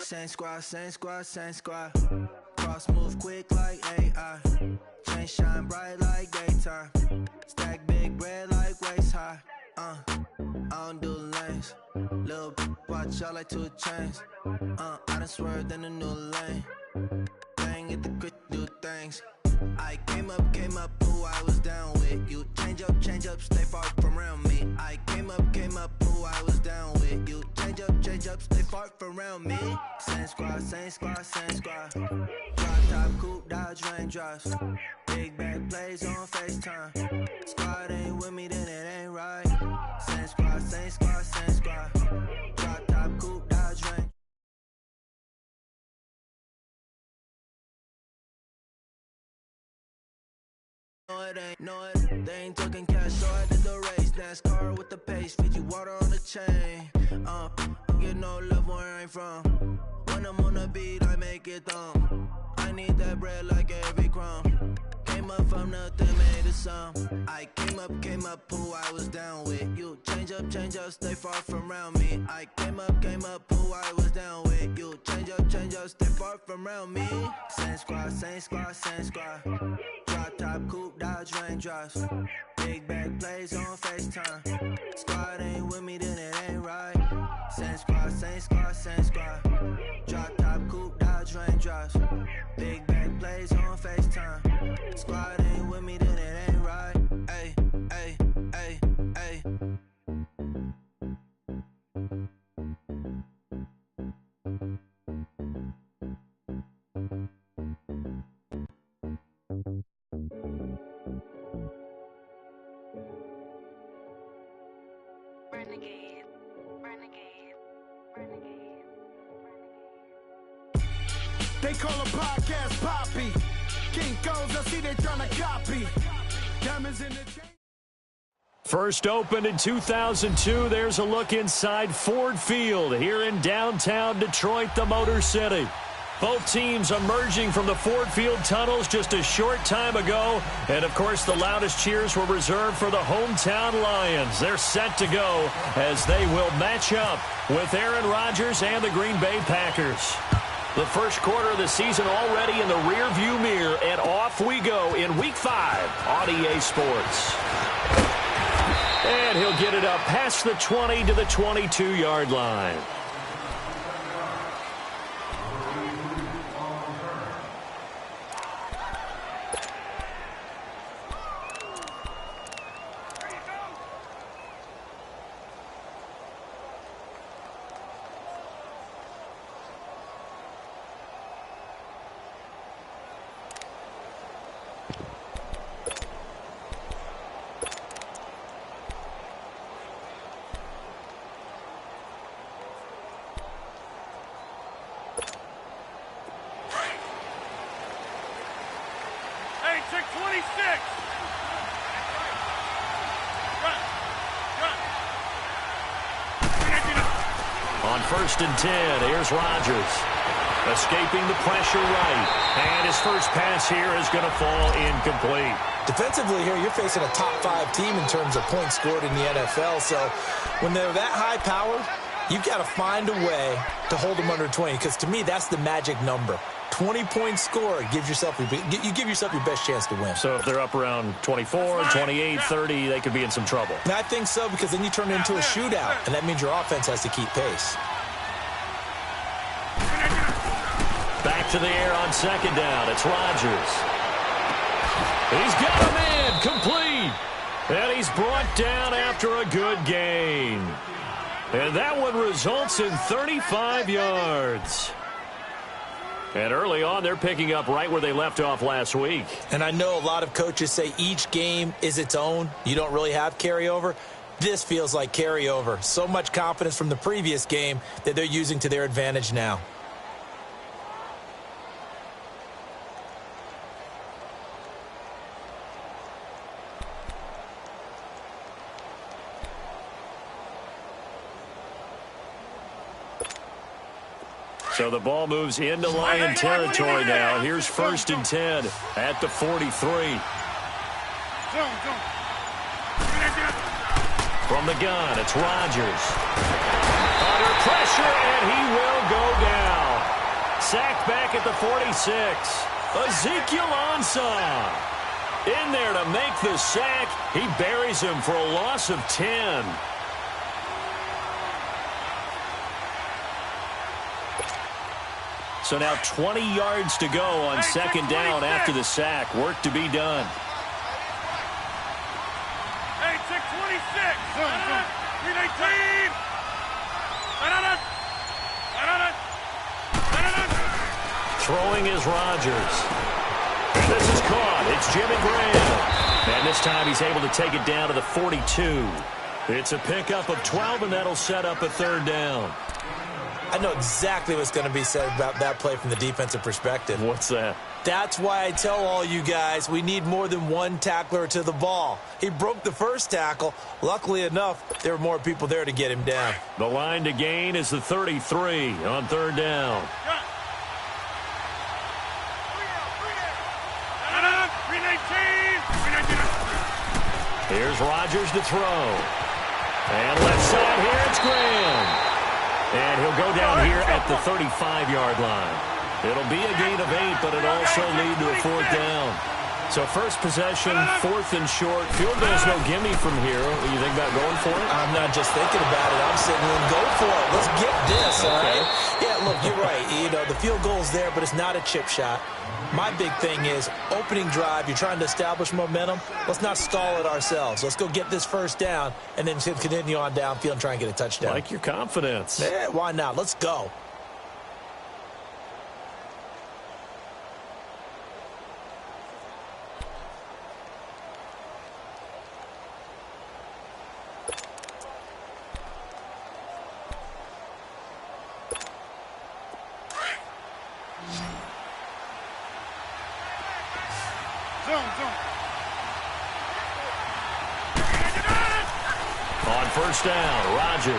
Same squad, same squad, same squad. Cross move quick like AI. Chain shine bright like daytime. Stack big bread like waist high. I don't do lanes. Lil' watch out like 2 chains. I done swerved in a new lane. Bang at the crit, do things. I came up, who I was down with. You change up, stay far from around me. I came up, who I was down with. You change up, stay far from around me. Same squad, same squad, same squad. Drop top, coupe, dodge, raindrops. Big bag plays on FaceTime. Squad ain't with me, then it ain't right. Same squad, same squad, same squad. Drop top, coupe, dodge, raindrops. They ain't talking cash, so I did the race. NASCAR with the pace, feed you water on the chain. Get no love where I ain't from. When I'm on the beat, I make it thumb. I need that bread like every crumb. Came up from nothing, made it some. I came up, who I was down with. You change up, stay far from around me. I came up, who I was down with. You change up, stay far from around me. Same squad, same squad, same squad. Drop top, coupe, dodge, raindrops. Big bag plays on FaceTime. Squad ain't with me, then it ain't right. Same squad, same squad, same squad. Drop top, coupe, dodge, raindrops. Big bag plays on FaceTime. Squad ain't with me, then it ain't right. Ay, ay, ay, ay. Renegade, renegade, renegade. They call a podcast Poppy. King goes, I see they tryna copy. Diamonds in the chain. First opened in 2002, there's a look inside Ford Field here in downtown Detroit, the Motor City. Both teams emerging from the Ford Field tunnels just a short time ago. And, of course, the loudest cheers were reserved for the hometown Lions. They're set to go as they will match up with Aaron Rodgers and the Green Bay Packers. The first quarter of the season already in the rearview mirror, and off we go in Week 5 on EA Sports. And he'll get it up past the 20 to the 22-yard line. On 1st and 10, here's Rodgers. Escaping the pressure right. And his first pass here is going to fall incomplete. Defensively here, you're facing a top 5 team in terms of points scored in the NFL. So when they're that high powered, you've got to find a way to hold them under 20. Because to me, that's the magic number. 20 points scored, you give yourself your best chance to win. So if they're up around 24, 28, 30, they could be in some trouble. And I think so, because then you turn it into a shootout, and that means your offense has to keep pace. Back to the air on 2nd down. It's Rodgers. He's got a man complete. And he's brought down after a good gain. And that one results in 35 yards. And early on, they're picking up right where they left off last week. And I know a lot of coaches say each game is its own. You don't really have carryover. This feels like carryover. So much confidence from the previous game that they're using to their advantage now. So the ball moves into Lion territory now. Here's 1st and 10 at the 43. From the gun, it's Rodgers. Under pressure, and he will go down. back at the 46. Ezekiel Ansah in there to make the sack. He buries him for a loss of 10. So now 20 yards to go on second down after the sack. Work to be done. Hey, 626. 319. Throwing is Rodgers. This is caught. It's Jimmy Graham. And this time he's able to take it down to the 42. It's a pickup of 12, and that'll set up a third down. I know exactly what's going to be said about that play from the defensive perspective. What's that? That's why I tell all you guys we need more than one tackler to the ball. He broke the first tackle. Luckily enough, there were more people there to get him down. The line to gain is the 33 on third down. Here's Rodgers to throw. And left side here, it's Graham. And he'll go down here at the 35-yard line. It'll be a gain of 8, but it also lead to a fourth down. So first possession, fourth and short. Field goal's no gimme from here. What do you think about going for it? I'm not just thinking about it. I'm signaling, go for it. Let's get this, all right? Yeah, look, you're right. You know, the field goal's there, but it's not a chip shot. My big thing is opening drive. You're trying to establish momentum. Let's not stall it ourselves. Let's go get this first down and then continue on downfield and try and get a touchdown. Like your confidence. Yeah, why not? Let's go. On first down, Rodgers.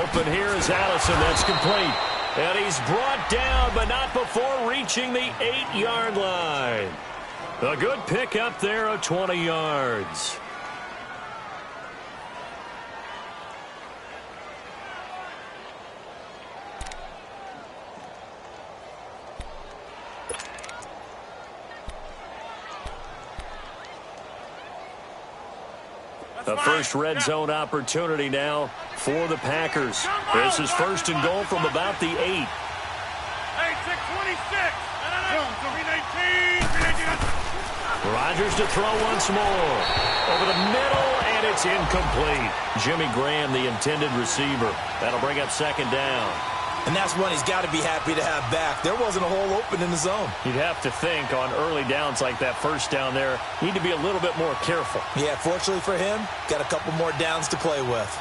Open here is Allison. That's complete. And he's brought down, but not before reaching the 8-yard line. A good pickup there of 20 yards. The first red zone opportunity now for the Packers. This is first and goal from about the 8. Hey, 626. 319. Rodgers to throw once more. Over the middle, and it's incomplete. Jimmy Graham, the intended receiver. That'll bring up second down. And that's one he's got to be happy to have back. There wasn't a hole open in the zone. You'd have to think on early downs like that first down there, need to be a little bit more careful. Yeah, fortunately for him, got a couple more downs to play with.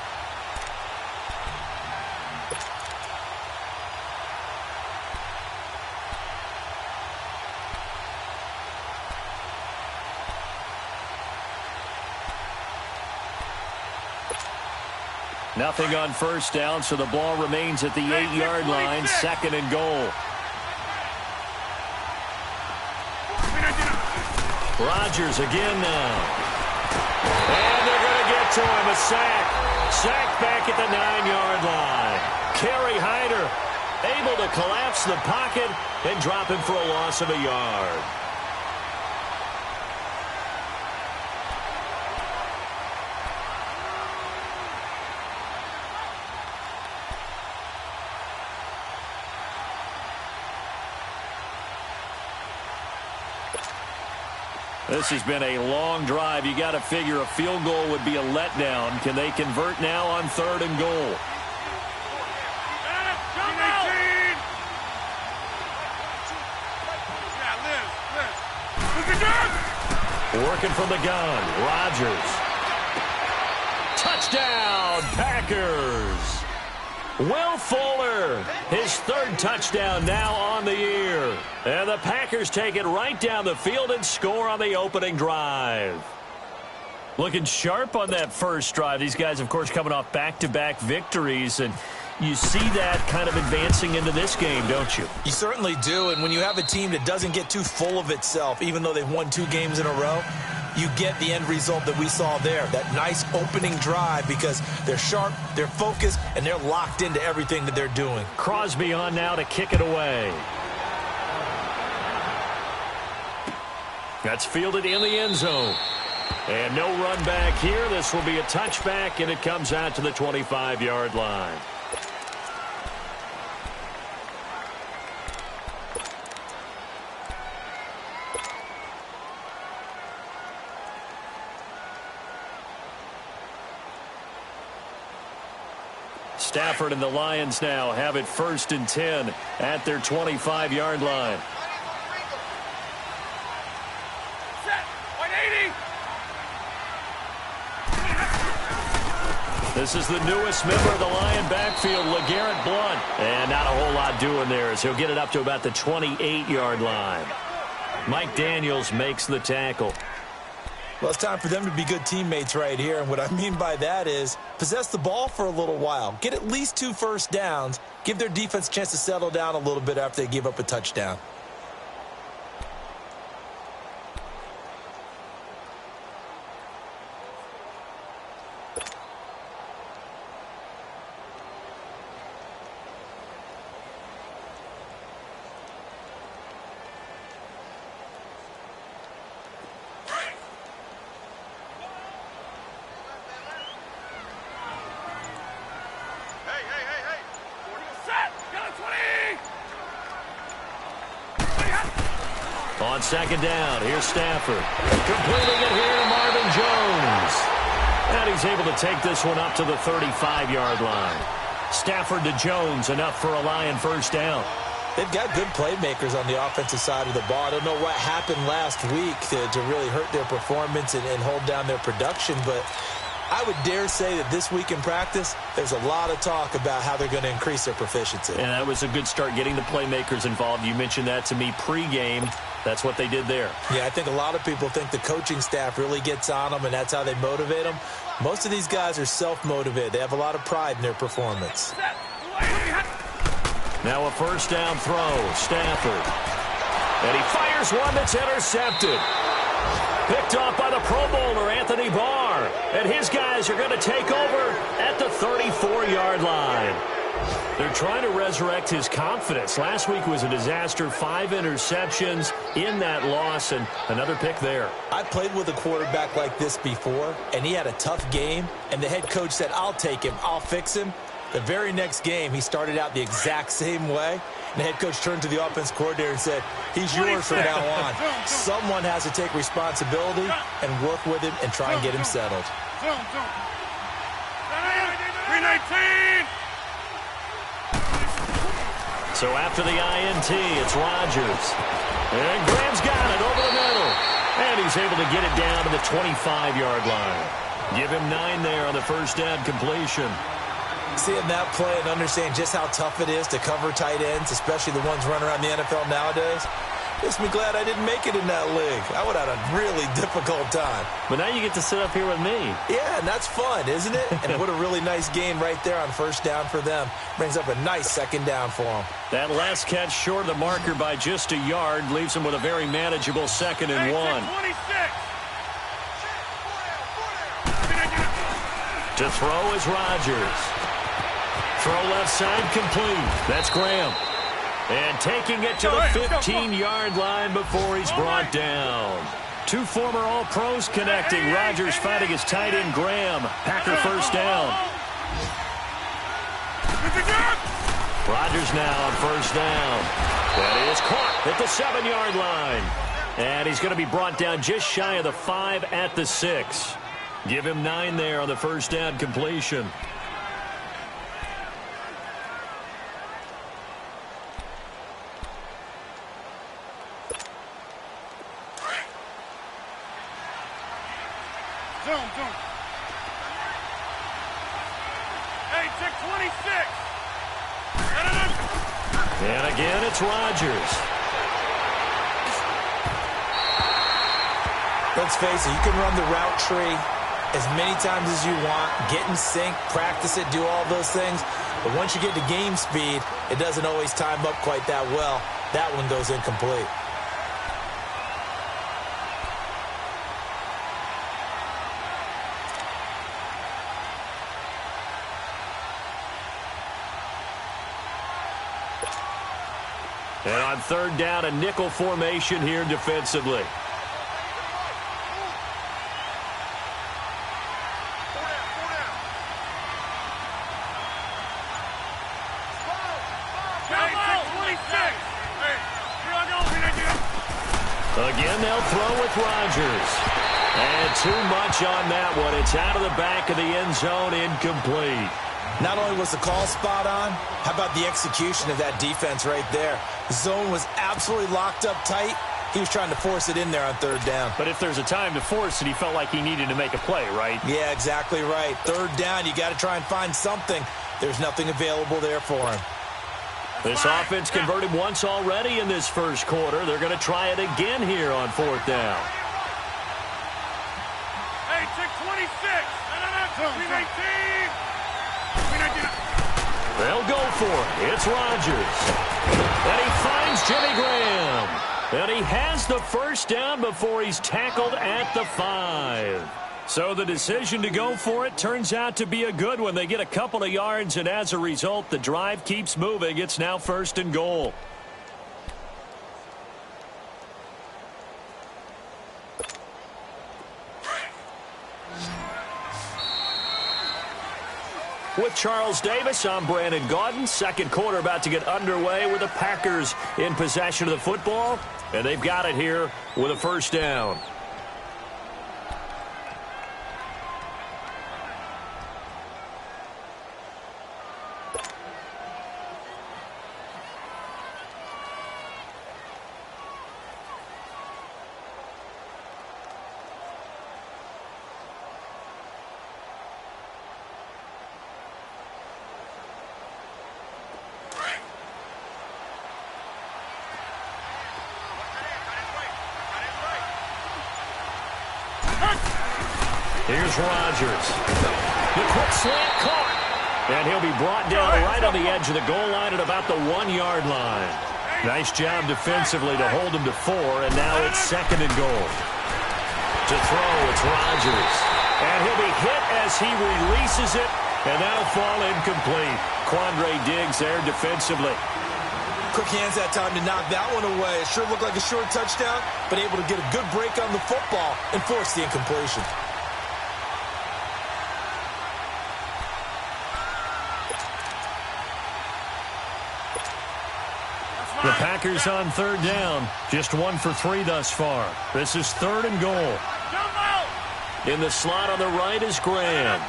Nothing on first down, so the ball remains at the 8-yard line, second and goal. Rodgers again now. And they're going to get to him, a sack. Sack back at the 9-yard line. Kerry Hyder able to collapse the pocket and drop him for a loss of a yard. This has been a long drive. You got to figure a field goal would be a letdown. Can they convert now on third and goal? Working from the gun, Rodgers. Touchdown, Packers. Will Fuller, his third touchdown now on the year. And the Packers take it right down the field and score on the opening drive. Looking sharp on that first drive. These guys, of course, coming off back-to-back victories, and you see that kind of advancing into this game, don't you? You certainly do, and when you have a team that doesn't get too full of itself, even though they've won 2 games in a row, you get the end result that we saw there, that nice opening drive, because they're sharp, they're focused, and they're locked into everything that they're doing. Crosby on now to kick it away. That's fielded in the end zone. And no run back here. This will be a touchback, and it comes out to the 25-yard line. Stafford and the Lions now have it 1st and 10 at their 25-yard line. This is the newest member of the Lion backfield, LeGarrette Blount. And not a whole lot doing there as he'll get it up to about the 28-yard line. Mike Daniels makes the tackle. Well, it's time for them to be good teammates right here. And what I mean by that is possess the ball for a little while. Get at least 2 first downs. Give their defense a chance to settle down a little bit after they give up a touchdown. On 2nd down, here's Stafford. Completing it here to Marvin Jones. And he's able to take this one up to the 35-yard line. Stafford to Jones, enough for a Lion first down. They've got good playmakers on the offensive side of the ball. I don't know what happened last week to really hurt their performance and hold down their production, but I would dare say that this week in practice, there's a lot of talk about how they're going to increase their proficiency. And that was a good start, getting the playmakers involved. You mentioned that to me pregame. That's what they did there. Yeah, I think a lot of people think the coaching staff really gets on them, and that's how they motivate them. Most of these guys are self-motivated. They have a lot of pride in their performance. Now a first down throw, Stafford. And he fires one that's intercepted. Picked off by the Pro Bowler, Anthony Barr. And his guys are going to take over at the 34-yard line. They're trying to resurrect his confidence. Last week was a disaster. 5 interceptions in that loss, and another pick there. I played with a quarterback like this before, and he had a tough game, and the head coach said, "I'll take him, I'll fix him." The very next game, he started out the exact same way. And the head coach turned to the offense coordinator and said, "He's yours from now on." Someone has to take responsibility and work with him and try and get him settled. 319! So after the INT, it's Rodgers. And Graham's got it over the middle. And he's able to get it down to the 25-yard line. Give him 9 there on the first down completion. Seeing that play and understand just how tough it is to cover tight ends, especially the ones running around the NFL nowadays, makes me glad I didn't make it in that league. I would have had a really difficult time. But now you get to sit up here with me. Yeah, and that's fun, isn't it? And what a really nice game right there on first down for them. Brings up a nice 2nd down for them. That last catch short of the marker by just a yard leaves him with a very manageable 2nd and 1. To throw is Rodgers. Throw left side complete. That's Graham. And taking it to the 15-yard line before he's brought down. 2 former All-Pros connecting. Rodgers fighting his tight end, Graham. Packer first down. Rodgers now on first down. That is caught at the 7-yard line. And he's going to be brought down just shy of the 5 at the 6. Give him 9 there on the first down completion. Hey, check 26. And again, it's Rodgers. Let's face it, you can run the route tree as many times as you want, get in sync, practice it, do all those things. But once you get to game speed, it doesn't always time up quite that well. That one goes incomplete. And on third down, a nickel formation here defensively. Again, they'll throw with Rodgers. And too much on that one. It's out of the back of the end zone, incomplete. Not only was the call spot on, how about the execution of that defense right there? The zone was absolutely locked up tight. He was trying to force it in there on third down. But if there's a time to force it, he felt like he needed to make a play, right? Yeah, exactly right. Third down, you got to try and find something. There's nothing available there for him. This offense converted once already in this first quarter. They're going to try it again here on fourth down. Hey, check 26. No, 319. They'll go for it. It's Rodgers. And he finds Jimmy Graham. And he has the first down before he's tackled at the 5. So the decision to go for it turns out to be a good one. They get a couple of yards, and as a result, the drive keeps moving. It's now first and goal. With Charles Davis, I'm Brandon Gaudin. Second quarter about to get underway with the Packers in possession of the football. And they've got it here with a first down. Here's Rodgers. The quick slant caught. And he'll be brought down right on the edge of the goal line at about the 1-yard line. Nice job defensively to hold him to 4, and now it's second and goal. To throw, it's Rodgers. And he'll be hit as he releases it, and that'll fall incomplete. Quandre Diggs there defensively. Quick hands that time to knock that one away. It sure looked like a short touchdown, but able to get a good break on the football and force the incompletion. The Packers on third down. Just 1 for 3 thus far. This is third and goal. In the slot on the right is Graham.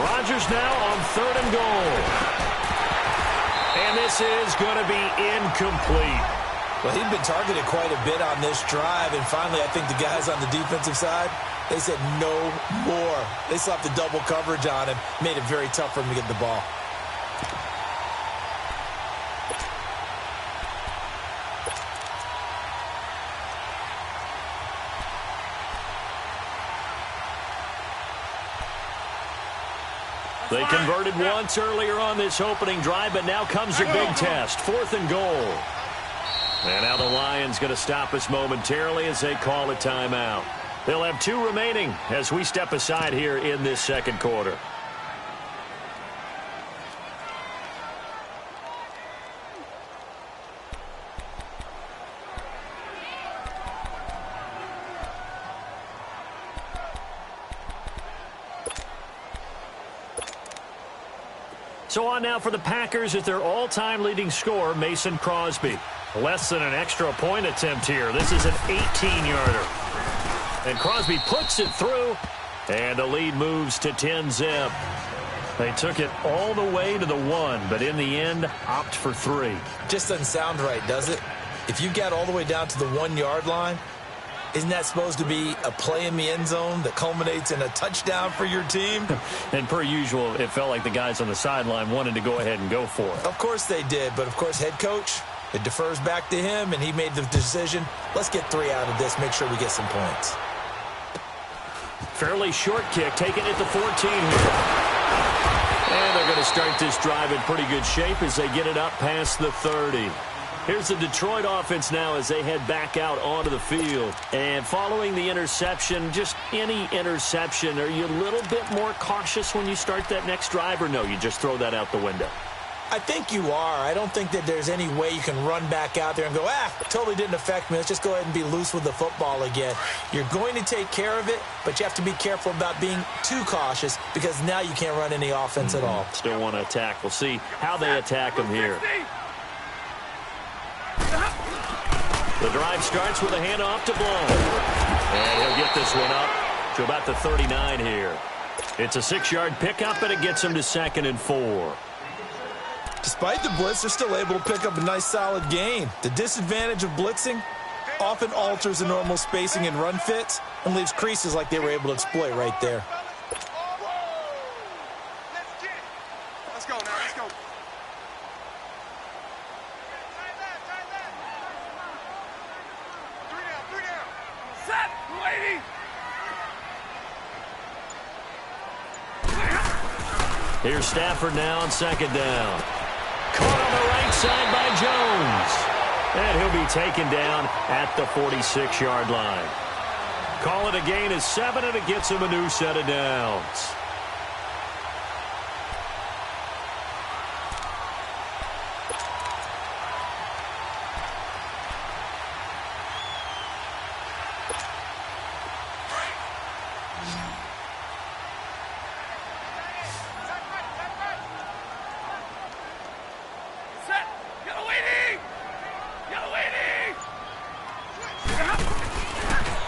Rodgers now on third and goal. And this is going to be incomplete. Well, he'd been targeted quite a bit on this drive, and finally I think the guys on the defensive side, they said no more. They slapped the double coverage on him, made it very tough for him to get the ball. They converted once earlier on this opening drive, but now comes a big test. Fourth and goal. And now the Lions going to stop us momentarily as they call a timeout. They'll have 2 remaining as we step aside here in this second quarter. So on now for the Packers is their all-time leading scorer, Mason Crosby. Less than an extra point attempt here. This is an 18-yarder. And Crosby puts it through, and the lead moves to 10-zip. They took it all the way to the 1, but in the end, opt for 3. Just doesn't sound right, does it? If you get all the way down to the 1-yard line, isn't that supposed to be a play in the end zone that culminates in a touchdown for your team? And per usual, it felt like the guys on the sideline wanted to go ahead and go for it. Of course they did, but of course head coach, it defers back to him, and he made the decision, let's get 3 out of this, make sure we get some points. Fairly short kick, taken at the 14 here. And they're going to start this drive in pretty good shape as they get it up past the 30. Here's the Detroit offense now as they head back out onto the field. And following the interception, just any interception, are you a little bit more cautious when you start that next drive, or no, you just throw that out the window? I think you are. I don't think that there's any way you can run back out there and go, totally didn't affect me. Let's just go ahead and be loose with the football again. You're going to take care of it, but you have to be careful about being too cautious because now you can't run any offense at all. Still want to attack. We'll see how they attack him here. The drive starts with a handoff to Blount. And he'll get this one up to about the 39 here. It's a 6-yard pickup, and it gets him to 2nd and 4. Despite the blitz, they're still able to pick up a nice solid gain. The disadvantage of blitzing often alters the normal spacing and run fits and leaves creases like they were able to exploit right there. Let's go now, let's go. Three down. Set, lady. Here's Stafford now on 2nd down. Caught on the right side by Jones. And he'll be taken down at the 46-yard line. Call it a gain of 7, and it gets him a new set of downs.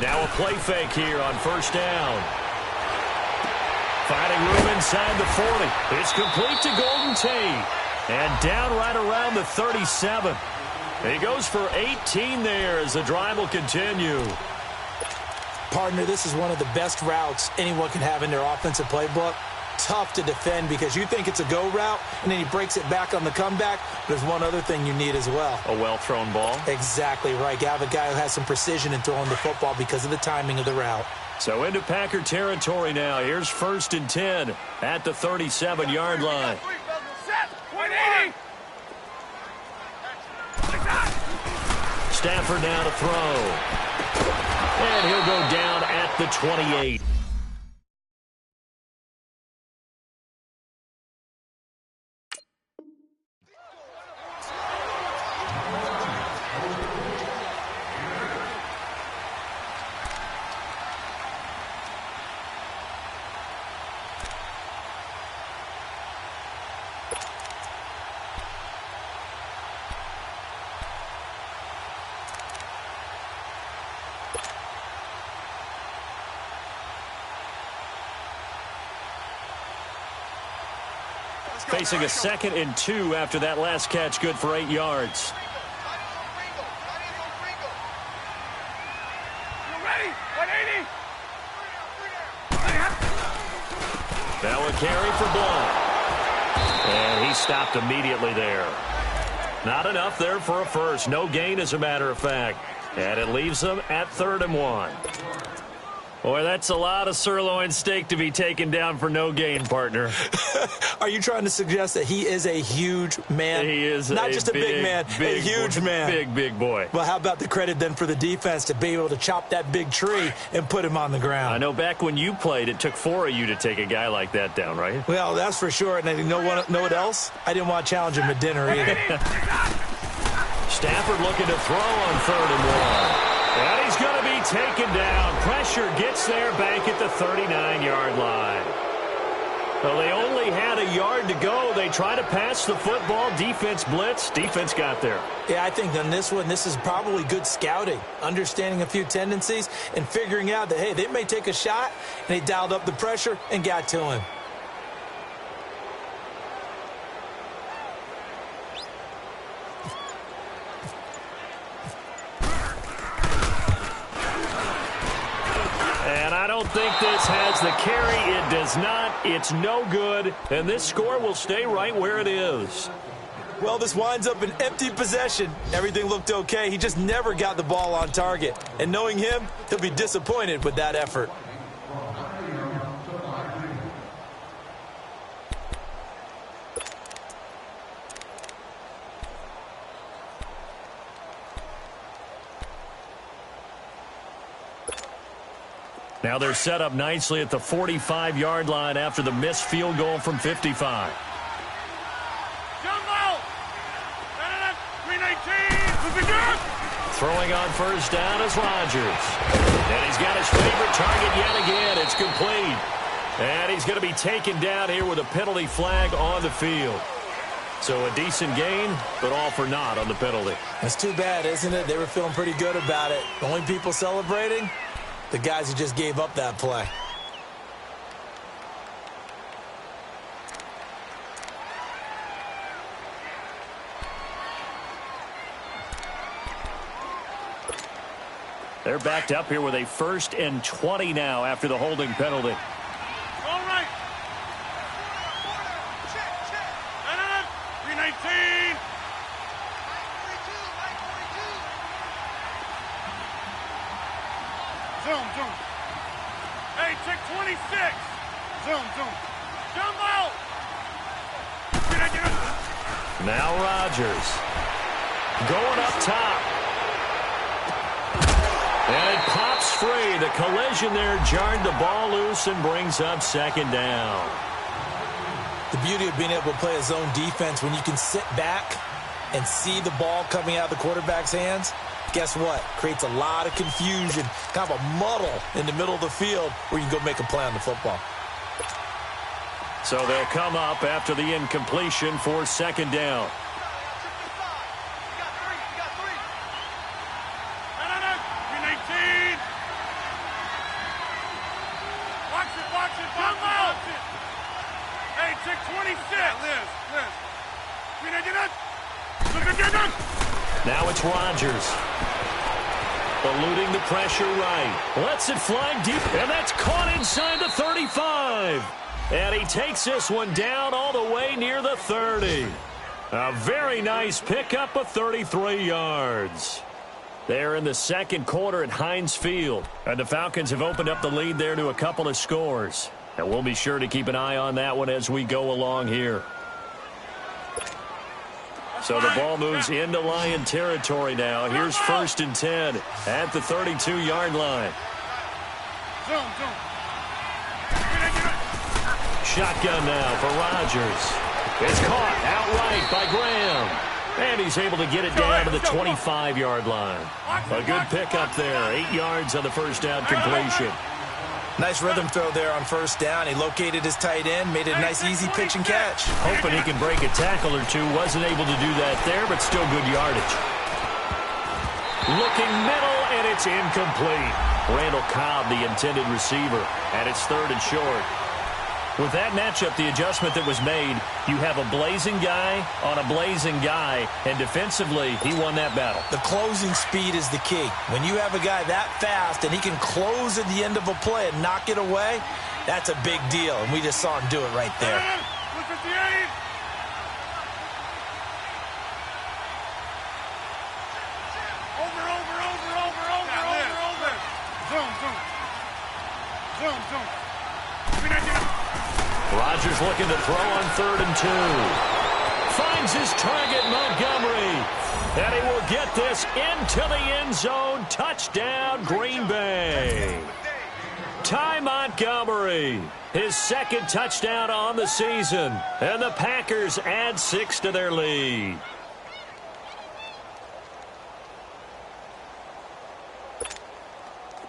Now a play fake here on 1st down. Finding room inside the 40. It's complete to Golden Tate. And down right around the 37. He goes for 18 there as the drive will continue. Partner, this is one of the best routes anyone can have in their offensive playbook. Tough to defend because you think it's a go route, and then he breaks it back on the comeback. There's one other thing you need as well. A well-thrown ball. Exactly right. You have a guy who has some precision in throwing the football because of the timing of the route. So into Packer territory now. Here's 1st and 10 at the 37-yard line. Stafford now to throw. And he'll go down at the 28. Facing a 2nd and 2 after that last catch, good for 8 yards. Now a carry for Blount. And he stopped immediately there. Not enough there for a first. No gain, as a matter of fact. And it leaves them at 3rd and 1. Boy, that's a lot of sirloin steak to be taken down for no gain, partner. Are you trying to suggest that he is a huge man? He is not just a big man, a huge man. Big boy. Well, how about the credit then for the defense to be able to chop that big tree and put him on the ground? I know back when you played, it took 4 of you to take a guy like that down, right? Well, that's for sure. And you know what else? I didn't want to challenge him at dinner either. Stafford looking to throw on 3rd and 1. And he's going to be taken down. Pressure gets there back at the 39-yard line. Well, they only had a yard to go. They try to pass the football. Defense blitz. Defense got there. Yeah, I think on this one, this is probably good scouting, understanding a few tendencies and figuring out that, hey, they may take a shot, and he dialed up the pressure and got to him. I don't think this has the carry. It does not. It's no good. And this score will stay right where it is. Well, this winds up an empty possession. Everything looked okay. He just never got the ball on target. And knowing him, he'll be disappointed with that effort. Now they're set up nicely at the 45-yard line after the missed field goal from 55. Jump Throwing on first down is Rodgers. And he's got his favorite target yet again. It's complete. And he's going to be taken down here with a penalty flag on the field. So a decent gain, but all for naught on the penalty. That's too bad, isn't it? They were feeling pretty good about it. The only people celebrating, the guys who just gave up that play. They're backed up here with a 1st and 20 now after the holding penalty. All right. 319. Zoom. Hey, check 26. Zoom. Jumbo. Now Rodgers. Going up top. And it pops free. The collision there jarred the ball loose and brings up 2nd down. The beauty of being able to play a zone defense when you can sit back and see the ball coming out of the quarterback's hands, guess what? Creates a lot of confusion, kind of a muddle in the middle of the field where you can go make a play on the football. So they'll come up after the incompletion for 2nd down. Now it's Rodgers. Eluding the pressure right. Lets it fly deep, and that's caught inside the 35. And he takes this one down all the way near the 30. A very nice pickup of 33 yards. They're in the 2nd quarter at Heinz Field. And the Falcons have opened up the lead there to a couple of scores. And we'll be sure to keep an eye on that one as we go along here. So the ball moves into Lion territory now. Here's 1st and 10 at the 32-yard line. Shotgun now for Rodgers. It's caught outright by Graham. And he's able to get it down to the 25-yard line. A good pickup there. 8 yards on the first down completion. Nice rhythm throw there on 1st down. He located his tight end, made it a nice, easy pitch and catch. Hoping he can break a tackle or two. Wasn't able to do that there, but still good yardage. Looking middle, and it's incomplete. Randall Cobb, the intended receiver, and it's 3rd and short. With that matchup, the adjustment that was made, you have a blazing guy on a blazing guy, and defensively, he won that battle. The closing speed is the key. When you have a guy that fast and he can close at the end of a play and knock it away, that's a big deal, and we just saw him do it right there. Zoom. Rodgers looking to throw on 3rd and 2. Finds his target, Montgomery. And he will get this into the end zone. Touchdown, Green Bay. Ty Montgomery, his 2nd touchdown on the season. And the Packers add 6 to their lead.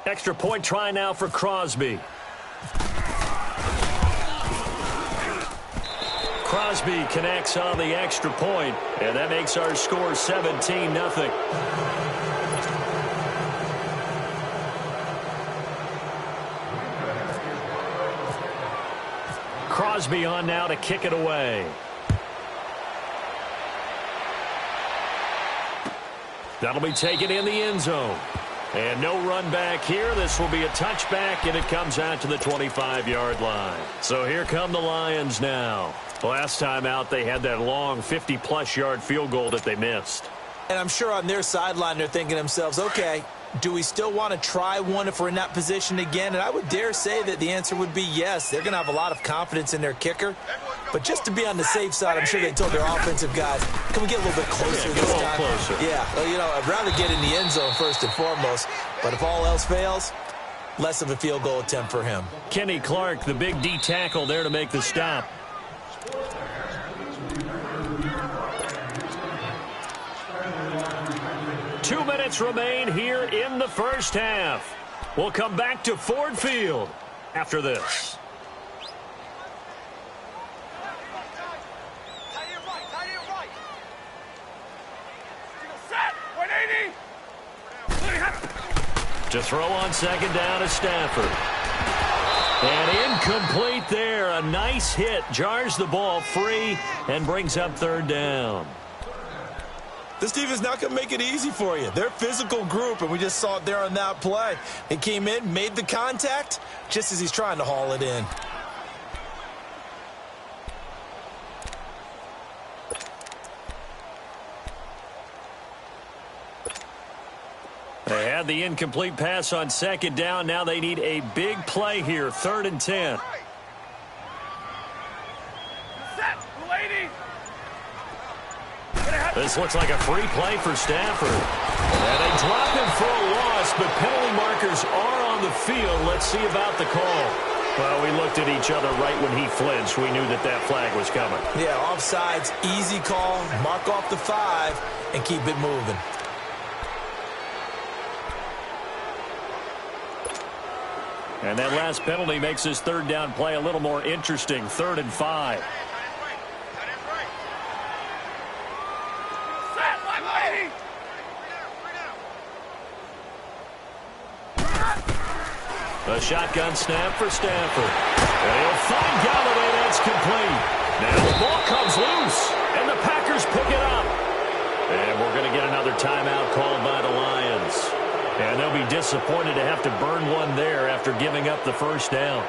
Extra point try now for Crosby. Crosby connects on the extra point, and that makes our score 17-0. Crosby on now to kick it away. That'll be taken in the end zone. And no run back here. This will be a touchback, and it comes out to the 25-yard line. So here come the Lions now. Last time out, they had that long 50-plus yard field goal that they missed. And I'm sure on their sideline, they're thinking to themselves, okay, do we still want to try one if we're in that position again? And I would dare say that the answer would be yes. They're going to have a lot of confidence in their kicker. But just to be on the safe side, I'm sure they told their offensive guys, can we get a little bit closer this time? Closer. Yeah, well, you know, I'd rather get in the end zone first and foremost. But if all else fails, less of a field goal attempt for him. Kenny Clark, the big D tackle there to make the stop. minutes remain here in the first half. We'll come back to Ford Field after this. To throw on second down is Stafford. And incomplete there. A nice hit. Jars the ball free and brings up third down. This defense not going to make it easy for you. They're a physical group, and we just saw it there on that play. He came in, made the contact, just as he's trying to haul it in. They had the incomplete pass on second down. Now they need a big play here, 3rd and 10. This looks like a free play for Stafford. And they drop him for a loss, but penalty markers are on the field. Let's see about the call. Well, we looked at each other right when he flinched. We knew that that flag was coming. Yeah, offsides, easy call. Mark off the 5 and keep it moving. And that last penalty makes this third down play a little more interesting. 3rd and 5. A shotgun snap for Stafford. And he'll find Galladay. That's complete. Now the ball comes loose, and the Packers pick it up. And we're going to get another timeout called by the Lions. And they'll be disappointed to have to burn one there after giving up the first down.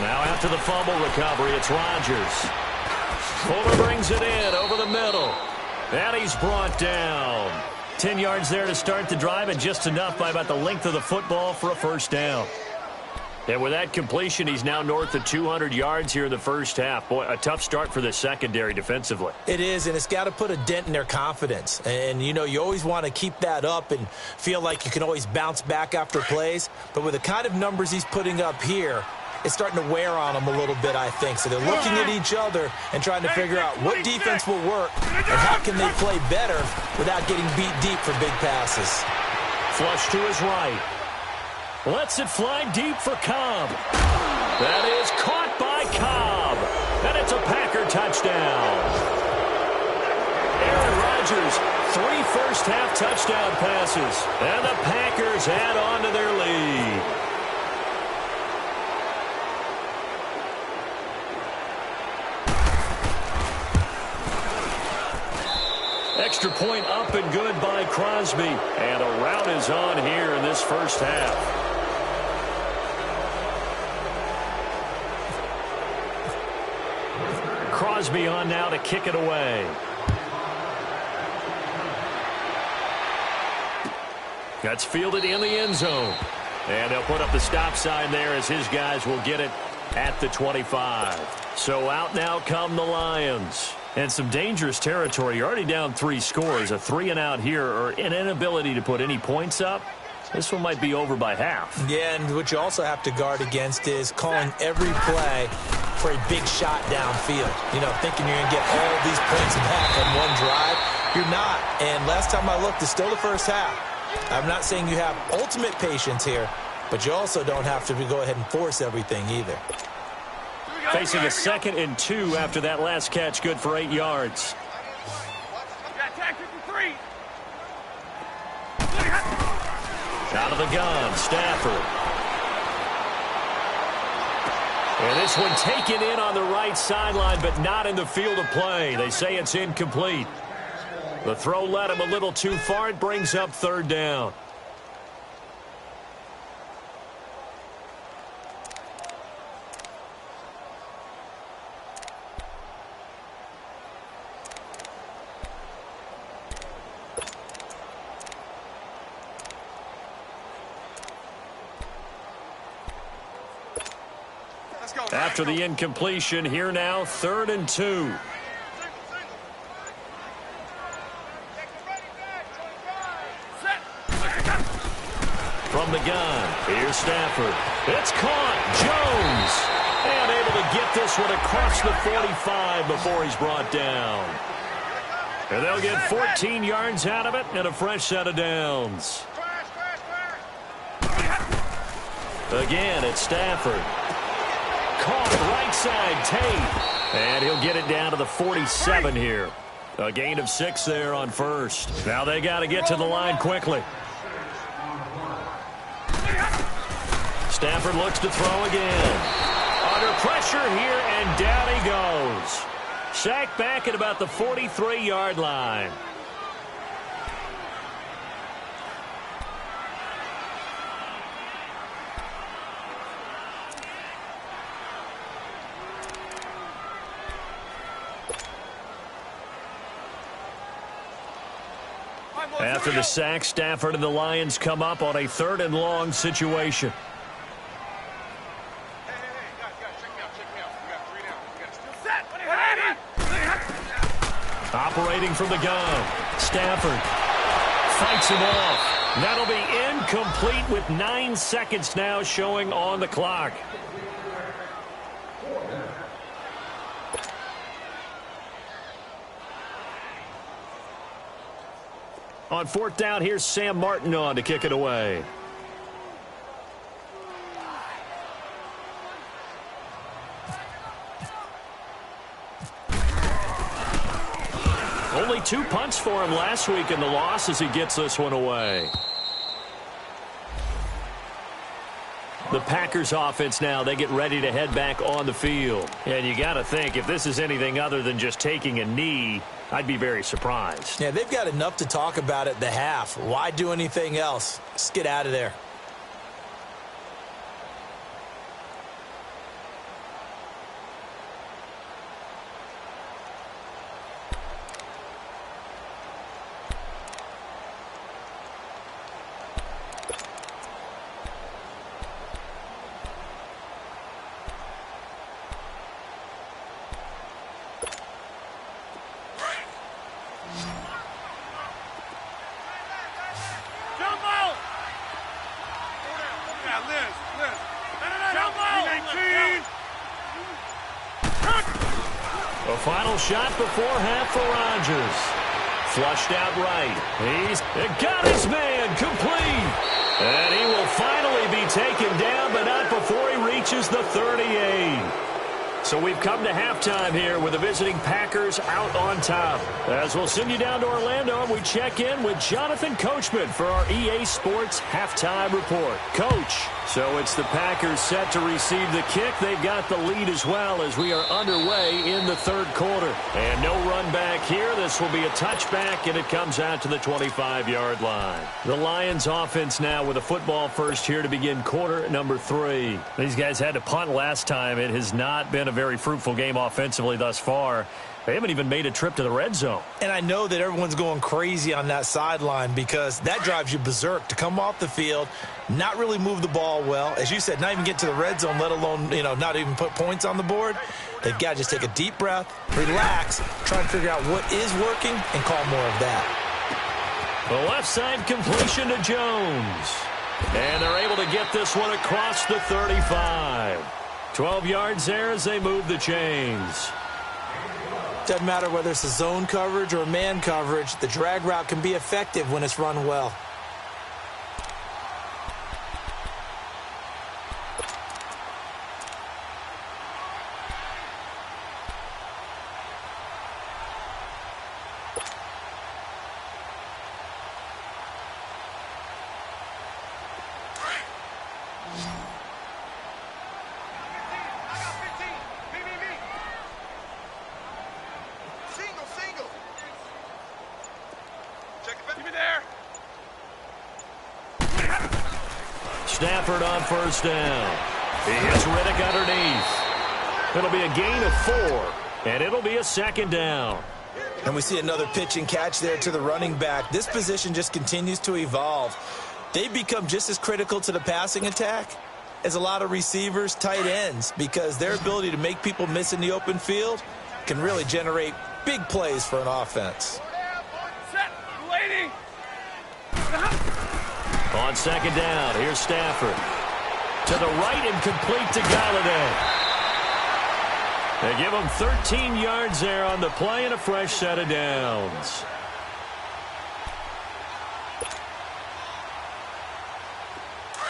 Now after the fumble recovery, it's Rodgers. Fuller brings it in over the middle. And he's brought down. 10 yards there to start the drive, and just enough by about the length of the football for a first down. And with that completion, he's now north of 200 yards here in the first half. Boy, a tough start for the secondary defensively. It is, and it's got to put a dent in their confidence. And, you know, you always want to keep that up and feel like you can always bounce back after plays. But with the kind of numbers he's putting up here, it's starting to wear on them a little bit, I think. So they're looking at each other and trying to figure out what defense will work and how can they play better without getting beat deep for big passes. Flush to his right. Lets it fly deep for Cobb. That is caught by Cobb. And it's a Packer touchdown. Aaron Rodgers, 3 first-half touchdown passes. And the Packers add on to their lead. Extra point up and good by Crosby. And a rout is on here in this first half. Crosby on now to kick it away. That's fielded in the end zone. And they'll put up the stop sign there as his guys will get it at the 25. So out now come the Lions. And some dangerous territory. You're already down 3 scores. A 3-and-out here, or an inability to put any points up. This one might be over by half. Yeah, and what you also have to guard against is calling every play for a big shot downfield. You know, thinking you're going to get all these points back on one drive. You're not. And last time I looked, it's still the first half. I'm not saying you have ultimate patience here, but you also don't have to go ahead and force everything either. Facing a 2nd and 2 after that last catch, good for 8 yards. Out of the gun, Stafford. And this one taken in on the right sideline, but not in the field of play. They say it's incomplete. The throw led him a little too far. It brings up 3rd down. After the incompletion, here now, 3rd and 2. From the gun, here's Stafford. It's caught. Jones. And able to get this one across the 45 before he's brought down. And they'll get 14 yards out of it and a fresh set of downs. Again, it's Stafford. Caught right side, Tate. And he'll get it down to the 47 here. A gain of 6 there on first. Now they got to get to the line quickly. Stafford looks to throw again. Under pressure here, and down he goes. Sacked back at about the 43-yard line. After the sack, Stafford and the Lions come up on a 3rd and long situation. Operating from the gun, Stafford fights him off. That'll be incomplete with 9 seconds now showing on the clock. On 4th down, here's Sam Martin on to kick it away. Only 2 punts for him last week in the loss as he gets this one away. The Packers offense now, they get ready to head back on the field. And you got to think, if this is anything other than just taking a knee, I'd be very surprised. Yeah, they've got enough to talk about at the half. Why do anything else? Just get out of there. A final shot before half for Rodgers. Flushed out right. He's got his man complete. And he will finally be taken down, but not before he reaches the 38. So we've come to halftime here with the visiting Packers out on top. As we'll send you down to Orlando, we check in with Jonathan Coachman for our EA Sports Halftime Report. Coach, so it's the Packers set to receive the kick. They've got the lead as well as we are underway in the 3rd quarter. And no run back here. This will be a touchback, and it comes out to the 25-yard line. The Lions offense now with a football first here to begin quarter number 3. These guys had to punt last time. It has not been a very fruitful game offensively thus far. They haven't even made a trip to the red zone. And I know that everyone's going crazy on that sideline because that drives you berserk to come off the field, not really move the ball well. As you said, not even get to the red zone, let alone, not even put points on the board. They've got to just take a deep breath, relax, try and figure out what is working, and call more of that. The left side completion to Jones. And they're able to get this one across the 35. 12 yards there as they move the chains. Doesn't matter whether it's a zone coverage or man coverage, the drag route can be effective when it's run well. Stafford on first down. He hits Riddick underneath. It'll be a gain of 4, and it'll be a 2nd down. And we see another pitch and catch there to the running back. This position just continues to evolve. They've become just as critical to the passing attack is a lot of receivers, tight ends, because their ability to make people miss in the open field can really generate big plays for an offense. On second down, here's Stafford. To the right and complete to Galladay. They give him 13 yards there on the play and a fresh set of downs.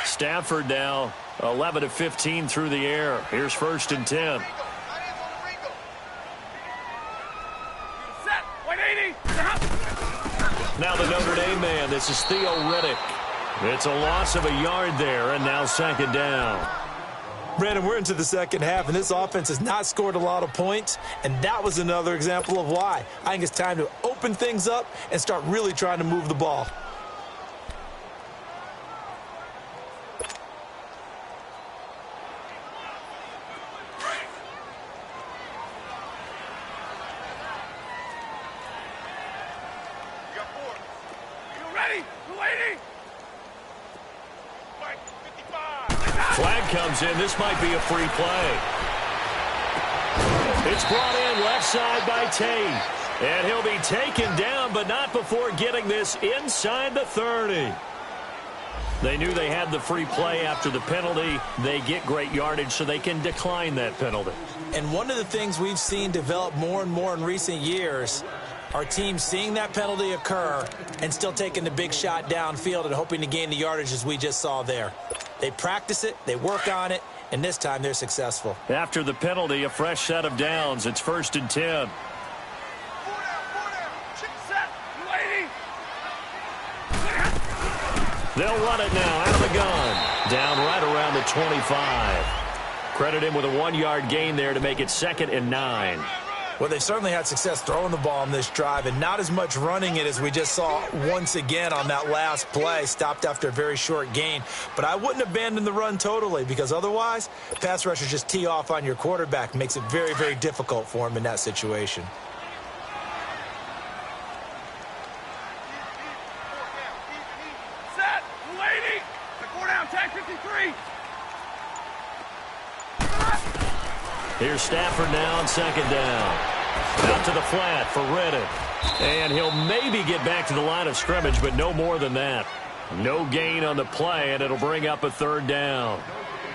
Stafford now 11 of 15 through the air. Here's 1st and 10. Now the Notre Dame man, this is Theo Riddick. It's a loss of a yard there, and now 2nd down. Brandon, we're into the second half, and this offense has not scored a lot of points, and that was another example of why. I think it's time to open things up and start really trying to move the ball. Flag comes in. This might be a free play. It's brought in left side by Tate. And he'll be taken down, but not before getting this inside the 30. They knew they had the free play after the penalty. They get great yardage, so they can decline that penalty. And one of the things we've seen develop more and more in recent years are teams seeing that penalty occur and still taking the big shot downfield and hoping to gain the yardage as we just saw there. They practice it, they work on it, and this time they're successful. After the penalty, a fresh set of downs. It's 1st and 10. They'll run it now out of the gun. Down right around the 25. Credit him with a 1-yard gain there to make it 2nd and 9. Well, they've certainly had success throwing the ball on this drive and not as much running it as we just saw once again on that last play, stopped after a very short gain. But I wouldn't abandon the run totally, because otherwise, pass rushers just tee off on your quarterback. Makes it very, very difficult for him in that situation. Set, lady, the 4 down, tag 53. Here's Stafford now on 2nd down. Out to the flat for Riddick. And he'll maybe get back to the line of scrimmage, but no more than that. No gain on the play, and it'll bring up a 3rd down.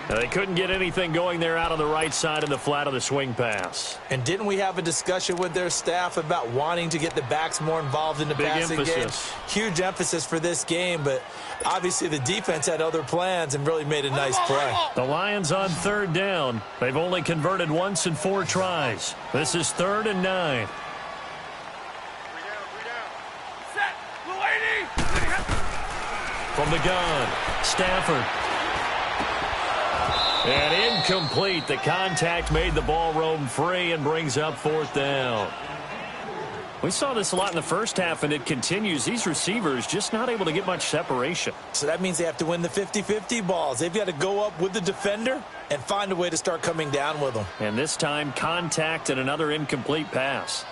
Now, they couldn't get anything going there out on the right side of the flat of the swing pass. And didn't we have a discussion with their staff about wanting to get the backs more involved in the passing game? Huge emphasis for this game, but obviously the defense had other plans and really made a nice play. The Lions on 3rd down. They've only converted once in 4 tries. This is 3rd and 9. From the gun, Stafford. And incomplete. The contact made the ball roam free and brings up 4th down. We saw this a lot in the first half, and it continues. These receivers just not able to get much separation. So that means they have to win the 50-50 balls. They've got to go up with the defender and find a way to start coming down with them. And this time, contact and another incomplete pass.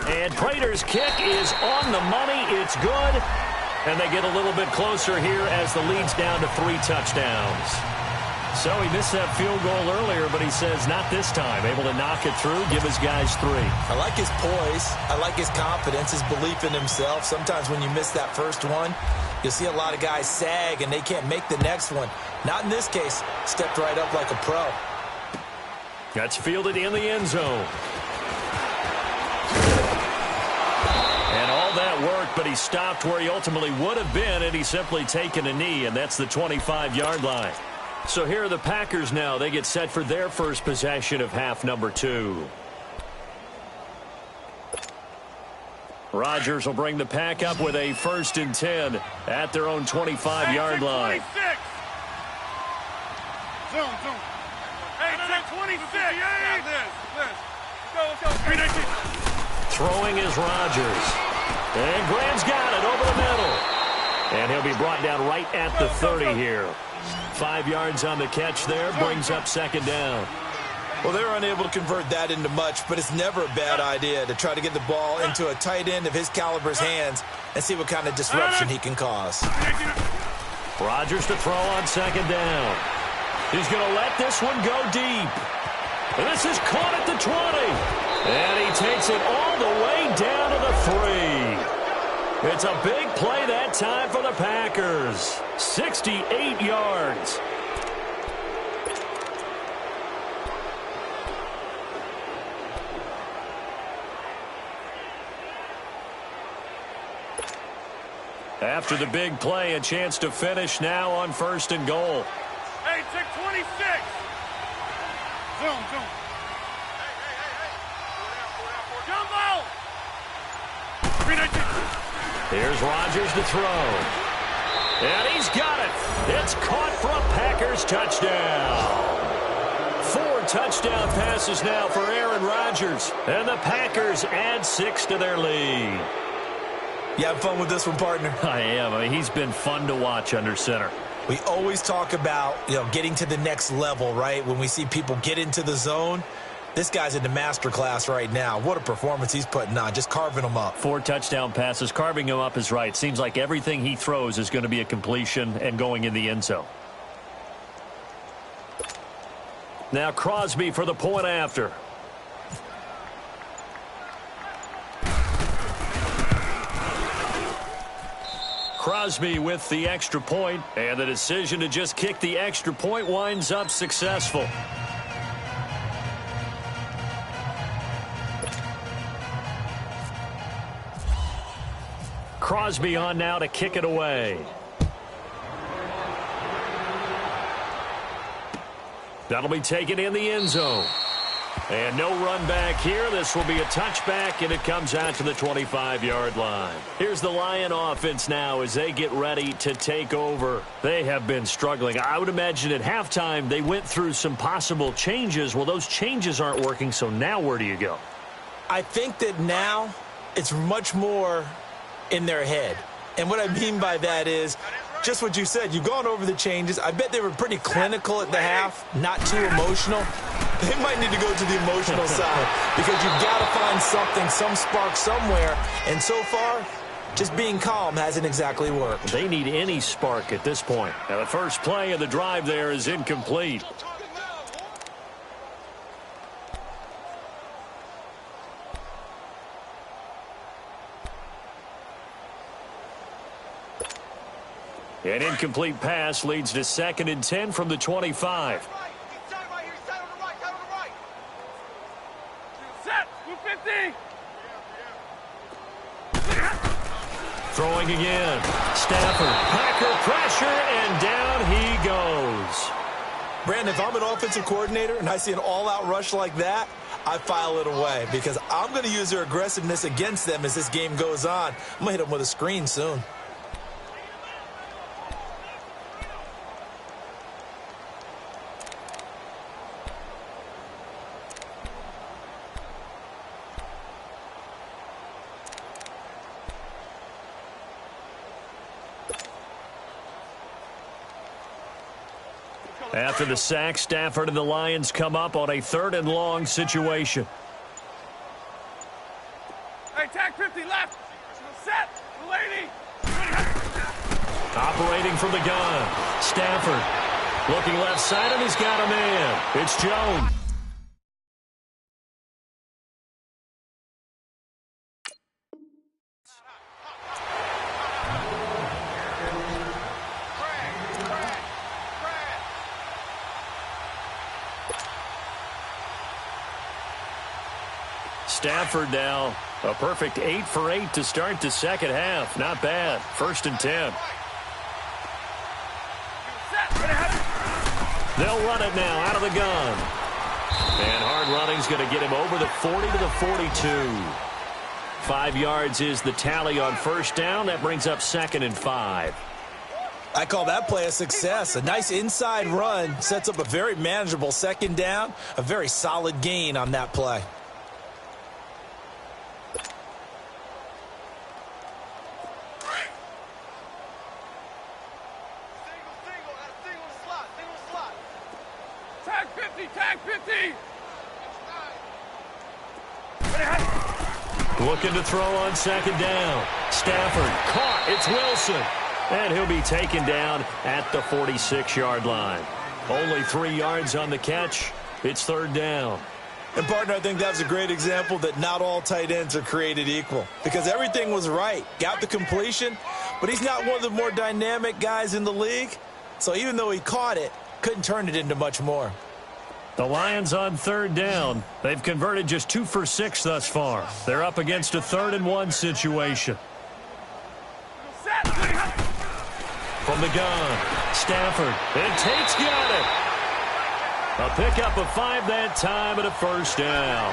And Prater's kick is on the money. It's good. And they get a little bit closer here as the lead's down to 3 touchdowns. So he missed that field goal earlier, but he says not this time. Able to knock it through, give his guys 3. I like his poise. I like his confidence, his belief in himself. Sometimes when you miss that first one, you'll see a lot of guys sag and they can't make the next one. Not in this case. Stepped right up like a pro. That's fielded in the end zone. And all that work, but he stopped where he ultimately would have been, and he's simply taken a knee, and that's the 25-yard line. So here are the Packers now. They get set for their first possession of half number 2. Rodgers will bring the pack up with a 1st and 10 at their own 25-yard line. Zoom. Hey, 26. Let's go. Throwing is Rodgers. And Graham's got it over the middle. And he'll be brought down right at the 30 here. 5 yards on the catch there, brings up 2nd down. Well, they were unable to convert that into much, but it's never a bad idea to try to get the ball into a tight end of his caliber's hands and see what kind of disruption he can cause. Rodgers to throw on second down. He's going to let this one go deep. And this is caught at the 20. And he takes it all the way down to the 3. It's a big play that time for the Packers. 68 yards. After the big play, a chance to finish now on 1st and goal. Hey, check 26. Zoom. Jumbo. 319. Here's Rodgers to throw. And he's got it. It's caught for a Packers touchdown. 4 touchdown passes now for Aaron Rodgers. And the Packers add 6 to their lead. You have fun with this one, partner? I am. I mean, he's been fun to watch under center. We always talk about, getting to the next level, right? When we see people get into the zone, this guy's in the master class right now. What a performance he's putting on, just carving them up. 4 touchdown passes. Carving him up is right. Seems like everything he throws is going to be a completion and going in the end zone. Now Crosby for the point after. Crosby with the extra point, and the decision to just kick the extra point winds up successful. Crosby on now to kick it away. That'll be taken in the end zone. And no run back here. This will be a touchback, and it comes out to the 25-yard line. Here's the Lion offense now as they get ready to take over. They have been struggling. I would imagine at halftime they went through some possible changes. Well, those changes aren't working, so now where do you go? I think that now it's much more in their head. And what I mean by that is just what you said. You've gone over the changes. I bet they were pretty clinical at the half, not too emotional. They might need to go to the emotional side because you've got to find something, some spark somewhere. And so far, just being calm hasn't exactly worked. They need any spark at this point. Now, the first play of the drive there is incomplete. An incomplete pass leads to 2nd and 10 from the 25. Throwing again. Stafford. Packer pressure, and down he goes. Brandon, if I'm an offensive coordinator and I see an all-out rush like that, I file it away because I'm going to use their aggressiveness against them as this game goes on. I'm going to hit them with a screen soon. After the sack, Stafford and the Lions come up on a 3rd and long situation. Hey, tag 50 left. Set. Lady. Operating from the gun. Stafford looking left side, and he's got a man. It's Jones. Stafford now a perfect 8 for 8 to start the second half. Not bad. 1st and 10. They'll run it now out of the gun. And hard running's going to get him over the 40 to the 42. 5 yards is the tally on 1st down. That brings up 2nd and 5. I call that play a success. A nice inside run sets up a very manageable 2nd down. A very solid gain on that play. Tag 50. Looking to throw on second down. Stafford caught. It's Wilson. And he'll be taken down at the 46-yard line. Only 3 yards on the catch. It's third down. And, partner, I think that was a great example that not all tight ends are created equal, because everything was right. Got the completion, but he's not one of the more dynamic guys in the league. So even though he caught it, couldn't turn it into much more. The Lions on third down. They've converted just 2 for 6 thus far. They're up against a 3rd-and-1 situation. From the gun, Stafford, and Tate's got it. A pickup of 5 that time and a first down.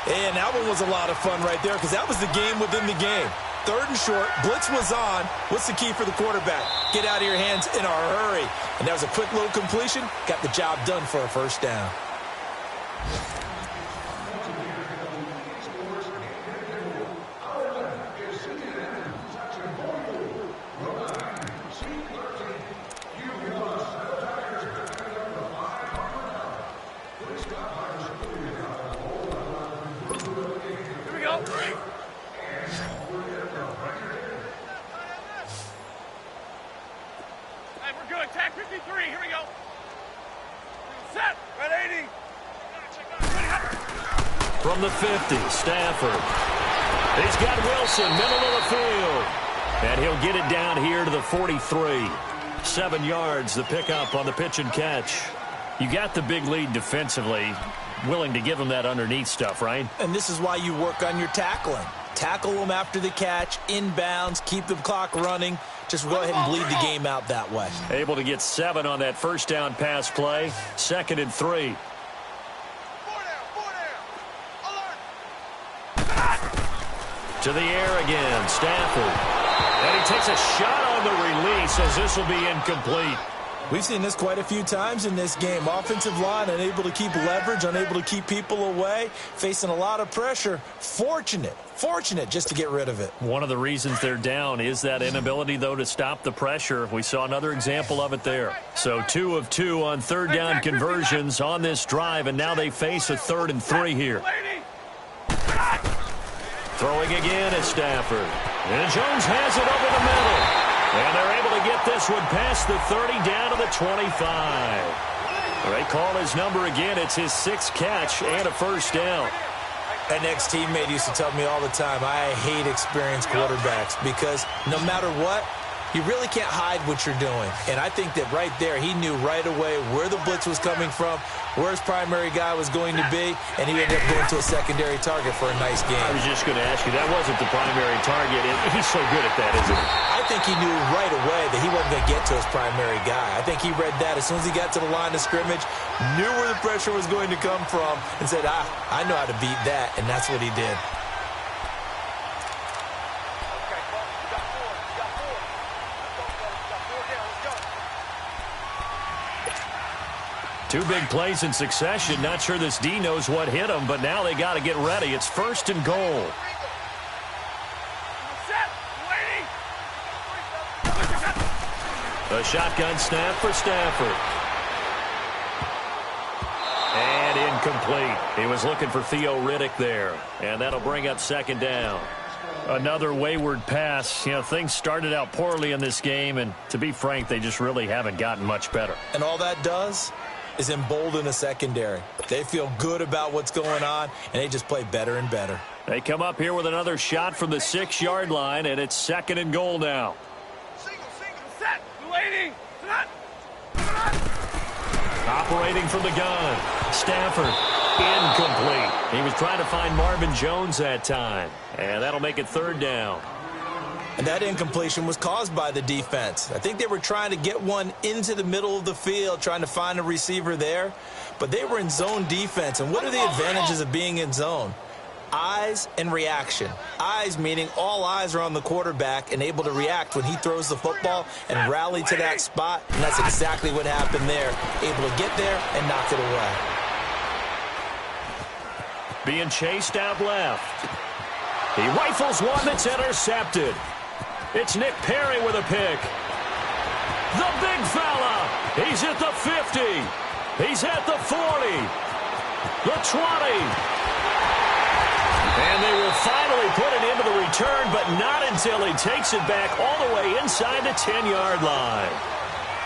And that one was a lot of fun right there, because that was the game within the game. 3rd and short, blitz was on. What's the key for the quarterback? Get out of your hands in a hurry. And that was a quick little completion. Got the job done for a first down. From the 50, Stafford. He's got Wilson, middle of the field. And he'll get it down here to the 43. 7 yards, the pickup on the pitch and catch. You got the big lead defensively. Willing to give him that underneath stuff, right? And this is why you work on your tackling. Tackle them after the catch, inbounds, keep the clock running. Just go ahead and bleed the game out that way. Able to get 7 on that first down pass play. 2nd and 3. To the air again, Stafford. And he takes a shot on the release as this will be incomplete. We've seen this quite a few times in this game. Offensive line unable to keep leverage, unable to keep people away, facing a lot of pressure. Fortunate just to get rid of it. One of the reasons they're down is that inability, though, to stop the pressure. We saw another example of it there. So 2 of 2 on third down conversions on this drive, and now they face a 3rd and 3 here. Throwing again at Stafford. And Jones has it over the middle. And they're able to get this one past the 30 down to the 25. They call his number again. It's his 6th catch and a first down. An ex-teammate used to tell me all the time, I hate experienced quarterbacks because no matter what, you really can't hide what you're doing. And I think that right there, he knew right away where the blitz was coming from, where his primary guy was going to be, and he ended up going to a secondary target for a nice game. I was just going to ask you, that wasn't the primary target. He's so good at that, isn't he? I think he knew right away that he wasn't going to get to his primary guy. I think he read that as soon as he got to the line of scrimmage, knew where the pressure was going to come from, and said, I know how to beat that, and that's what he did. Two big plays in succession. Not sure this D knows what hit him, but now they got to get ready. It's 1st and goal. A shotgun snap for Stafford. And incomplete. He was looking for Theo Riddick there. And that'll bring up 2nd down. Another wayward pass. You know, things started out poorly in this game, and to be frank, they just really haven't gotten much better. And all that does is embolden a secondary. They feel good about what's going on, and they just play better and better. They come up here with another shot from the 6-yard line, and it's 2nd and goal now. Set, waiting, Operating from the gun. Stafford, incomplete. He was trying to find Marvin Jones that time, and that'll make it 3rd down. And that incompletion was caused by the defense. I think they were trying to get one into the middle of the field, trying to find a receiver there. But they were in zone defense. And what are the advantages of being in zone? Eyes and reaction. Eyes meaning all eyes are on the quarterback and able to react when he throws the football and rally to that spot. And that's exactly what happened there. Able to get there and knock it away. Being chased out left. He rifles one that's intercepted. It's Nick Perry with a pick. The big fella. He's at the 50. He's at the 40. The 20. And they will finally put it into the return, but not until he takes it back all the way inside the 10-yard line.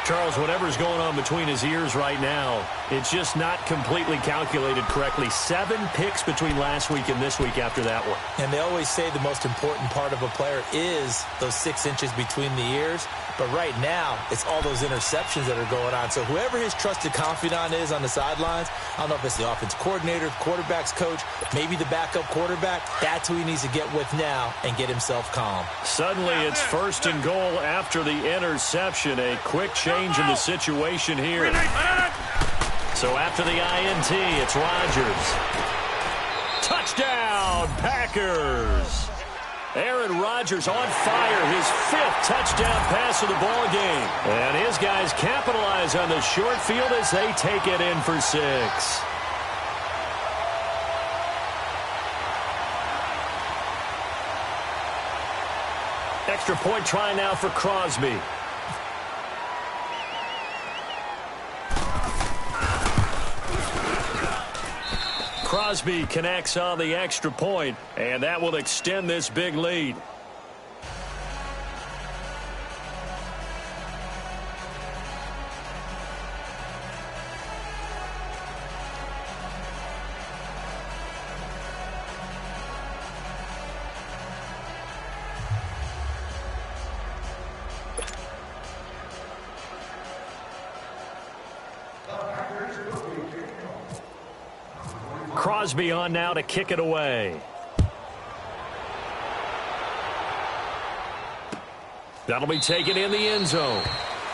Charles, whatever's going on between his ears right now, it's just not completely calculated correctly. 7 picks between last week and this week after that one. And they always say the most important part of a player is those 6 inches between the ears. But right now, it's all those interceptions that are going on. So whoever his trusted confidant is on the sidelines, I don't know if it's the offense coordinator, the quarterback's coach, maybe the backup quarterback, that's who he needs to get with now and get himself calm. Suddenly, it's 1st and goal after the interception. A quick change in the situation here. So after the INT, it's Rodgers. Touchdown, Packers. Aaron Rodgers on fire, his 5th touchdown pass of the ball game. And his guys capitalize on the short field as they take it in for 6. Extra point try now for Crosby. Crosby connects on the extra point, and that will extend this big lead. Crosby on now to kick it away. That'll be taken in the end zone.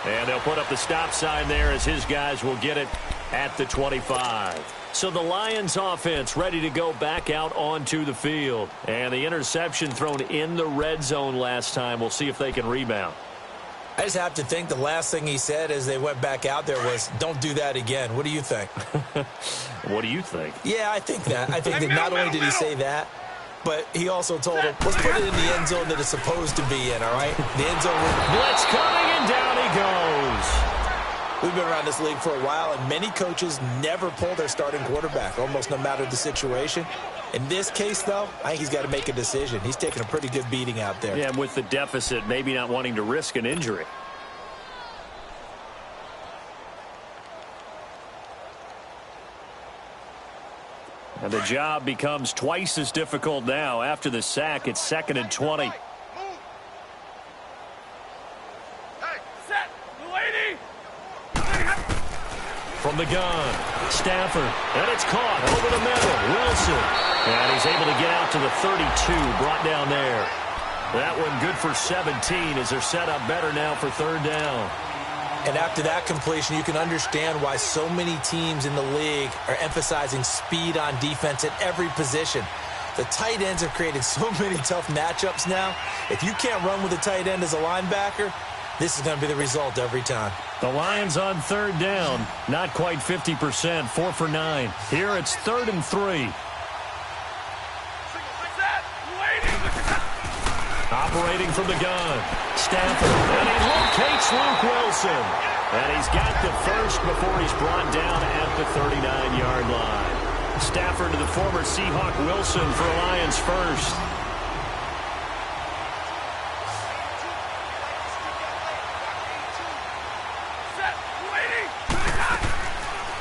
And they'll put up the stop sign there as his guys will get it at the 25. So the Lions offense ready to go back out onto the field. And the interception thrown in the red zone last time. We'll see if they can rebound. I just have to think the last thing he said as they went back out there was, don't do that again. What do you think? What do you think? Yeah, I think that. I think that not only did he say that, but he also told him, let's put it in the end zone that it's supposed to be in, all right? The end zone. Blitz coming, and down he goes. We've been around this league for a while, and many coaches never pull their starting quarterback, almost no matter the situation. In this case, though, I think he's got to make a decision. He's taking a pretty good beating out there. Yeah, and with the deficit, maybe not wanting to risk an injury. And the job becomes twice as difficult now. After the sack, it's 2nd and 20. From the gun, Stafford, and it's caught over the middle. Wilson, and he's able to get out to the 32, brought down there. That one good for 17 as they're set up better now for 3rd down. And after that completion, you can understand why so many teams in the league are emphasizing speed on defense at every position. The tight ends have created so many tough matchups now. If you can't run with a tight end as a linebacker, this is going to be the result every time. The Lions on 3rd down. Not quite 50%, 4 for 9. Here it's 3rd and 3. Operating from the gun. Stafford, and he locates Luke Wilson. And he's got the first before he's brought down at the 39-yard line. Stafford to the former Seahawk Wilson for a Lions first.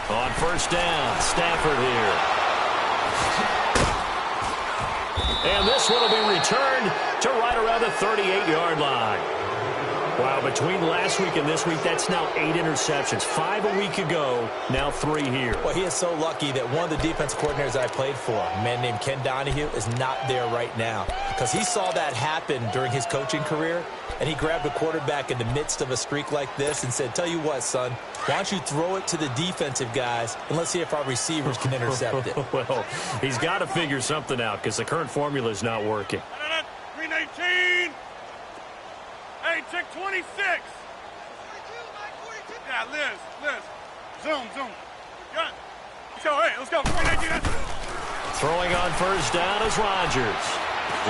On 1st down, Stafford here. And this one will be returned to right around the 38-yard line. Wow, between last week and this week, that's now 8 interceptions. 5 a week ago, now 3 here. Well, he is so lucky that one of the defense coordinators I played for, a man named Ken Donahue, is not there right now. Because he saw that happen during his coaching career, and he grabbed a quarterback in the midst of a streak like this and said, tell you what, son, why don't you throw it to the defensive guys, and let's see if our receivers can intercept it. Well, he's got to figure something out because the current formula is not working. 319. Hey, check 26. Yeah, Liz. Zoom. Gun. Let's go. 319. Throwing on 1st down is Rodgers.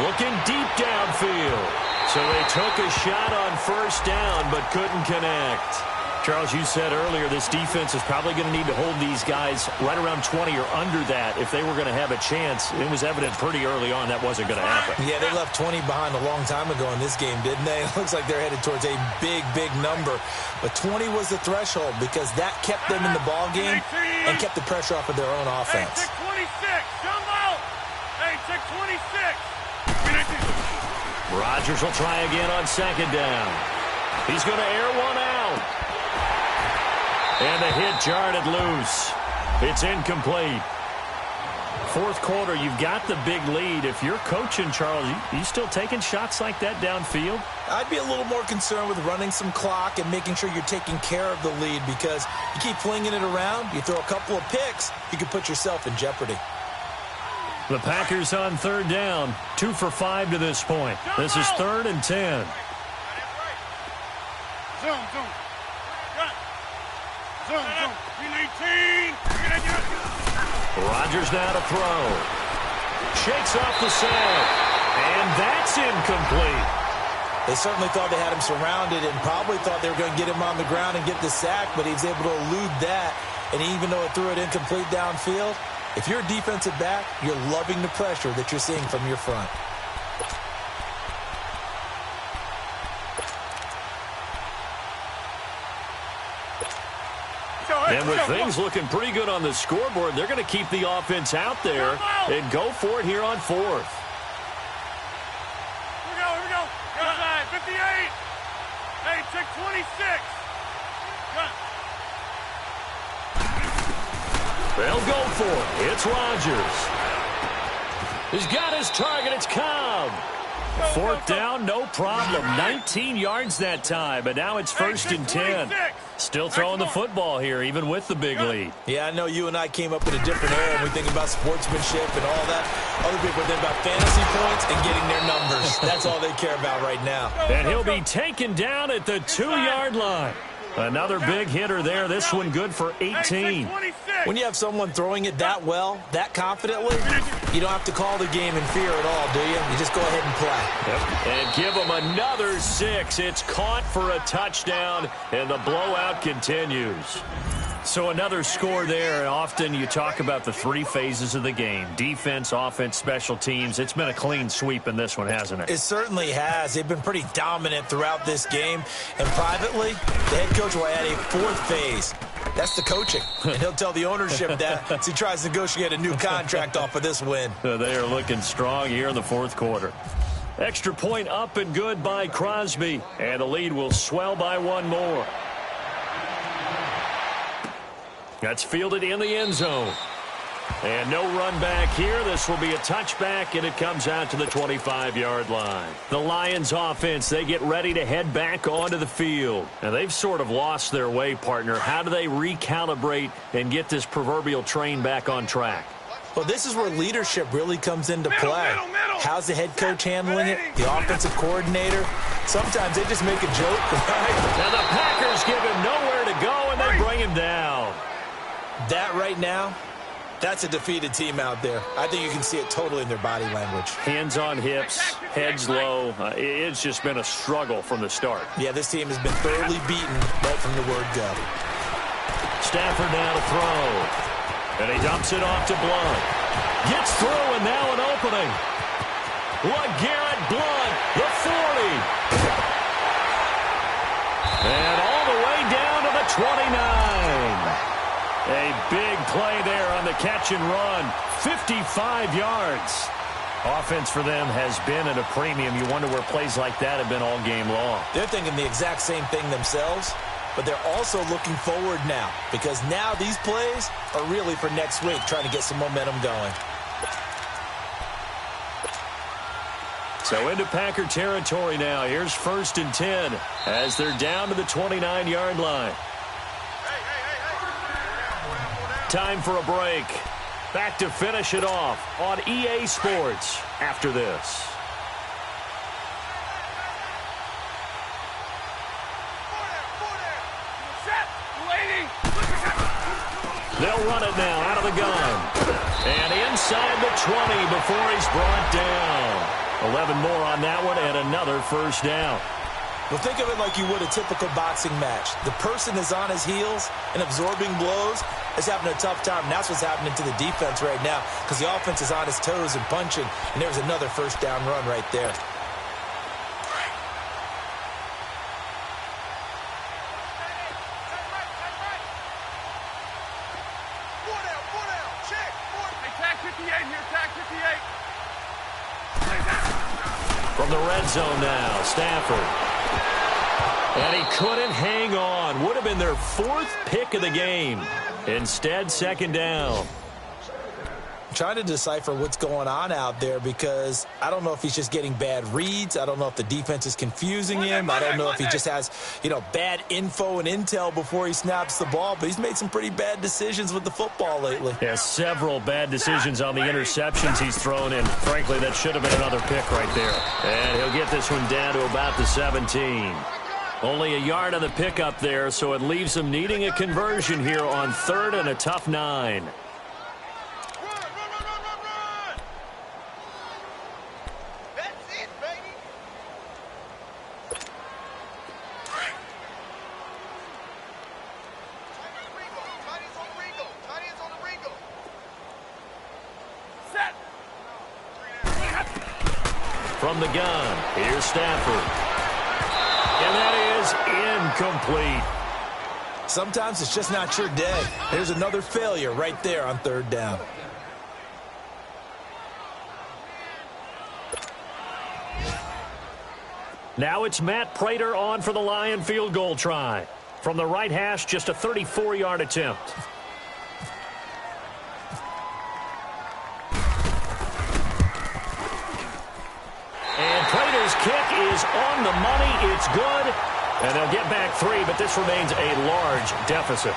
Looking deep downfield. So they took a shot on 1st down but couldn't connect. Charles, you said earlier this defense is probably going to need to hold these guys right around 20 or under that if they were going to have a chance. It was evident pretty early on that wasn't going to happen. Yeah, they left 20 behind a long time ago in this game, didn't they? It looks like they're headed towards a big, big number. But 20 was the threshold because that kept them in the ball game and kept the pressure off of their own offense. Hey, 26, jump out! Hey, 26! Rodgers will try again on second down. He's going to air one out. And the hit jarred it loose. It's incomplete. Fourth quarter, you've got the big lead. If you're coaching, Charles, you still taking shots like that downfield? I'd be a little more concerned with running some clock and making sure you're taking care of the lead because you keep flinging it around, you throw a couple of picks, you can put yourself in jeopardy. The Packers on third down, 2 for 5 to this point. This is 3rd and 10. Zoom. Zoom. 18. Rodgers now to throw. Shakes off the sack. And that's incomplete. They certainly thought they had him surrounded and probably thought they were going to get him on the ground and get the sack, but he was able to elude that. And even though it threw it incomplete downfield, if you're a defensive back, you're loving the pressure that you're seeing from your front. And with things looking pretty good on the scoreboard, they're going to keep the offense out there and go for it here on 4th. Here we go. Outside, 58. Hey, check 26. They'll go for it. It's Rodgers. He's got his target. It's Cobb. 4th down, no problem. 19 yards that time, but now it's 1st and 10. Still throwing the football here, even with the big lead. Yeah, I know you and I came up in a different era, and we think about sportsmanship and all that. Other people think about fantasy points and getting their numbers. That's all they care about right now. And he'll be taken down at the 2-yard line. Another big hitter there. This one good for 18. When you have someone throwing it that well, that confidently, you don't have to call the game in fear at all, do you? You just go ahead and play. Yep. And give them another 6. It's caught for a touchdown, and the blowout continues. So another score there. Often you talk about the 3 phases of the game. Defense, offense, special teams. It's been a clean sweep in this one, hasn't it? It certainly has. They've been pretty dominant throughout this game. And privately, the head coach will add a 4th phase. That's the coaching. And he'll tell the ownership that as he tries to negotiate a new contract off of this win. They are looking strong here in the 4th quarter. Extra point up and good by Crosby. And the lead will swell by 1 more. That's fielded in the end zone. And no run back here. This will be a touchback, and it comes out to the 25-yard line. The Lions offense, they get ready to head back onto the field. And they've sort of lost their way, partner. How do they recalibrate and get this proverbial train back on track? Well, this is where leadership really comes into play. How's the head coach handling it? The offensive coordinator? Sometimes they just make a joke, right? Now the Packers give him nowhere to go, and they bring him down. That right now, that's a defeated team out there. I think you can see it totally in their body language. Hands on hips, heads low. It's just been a struggle from the start. Yeah, this team has been thoroughly beaten right from the word go. Stafford now to throw. And he dumps it off to Blunt. Gets through, and now an opening. LeGarrette Blunt, the 40. And all the way down to the 29. A big play there on the catch and run. 55 yards. Offense for them has been at a premium. You wonder where plays like that have been all game long. They're thinking the exact same thing themselves, but they're also looking forward now because now these plays are really for next week, trying to get some momentum going. So into Packer territory now. Here's 1st and 10 as they're down to the 29-yard line. Time for a break. Back to finish it off on EA Sports after this. They'll run it now out of the gun. And inside the 20 before he's brought down. 11 more on that one and another 1st down. Well, think of it like you would a typical boxing match. The person is on his heels and absorbing blows is having a tough time. And that's what's happening to the defense right now because the offense is on his toes and punching. And there's another first down run right there. From the red zone now, Stafford. And he couldn't hang on. Would have been their 4th pick of the game. Instead, second down. I'm trying to decipher what's going on out there because I don't know if he's just getting bad reads. I don't know if the defense is confusing him. I don't know if he just has, bad info and intel before he snaps the ball. But he's made some pretty bad decisions with the football lately. Yeah, several bad decisions on the interceptions he's thrown in. Frankly, that should have been another pick right there. And he'll get this one down to about the 17. Only a yard on the pickup there, so it leaves him needing a conversion here on 3rd and a tough 9. From the gun, here's Stafford. And that is incomplete. Sometimes it's just not your day. There's another failure right there on 3rd down. Now it's Matt Prater on for the Lion field goal try. From the right hash, just a 34-yard attempt. And Prater's kick is on the money. It's good. And they'll get back 3, but this remains a large deficit.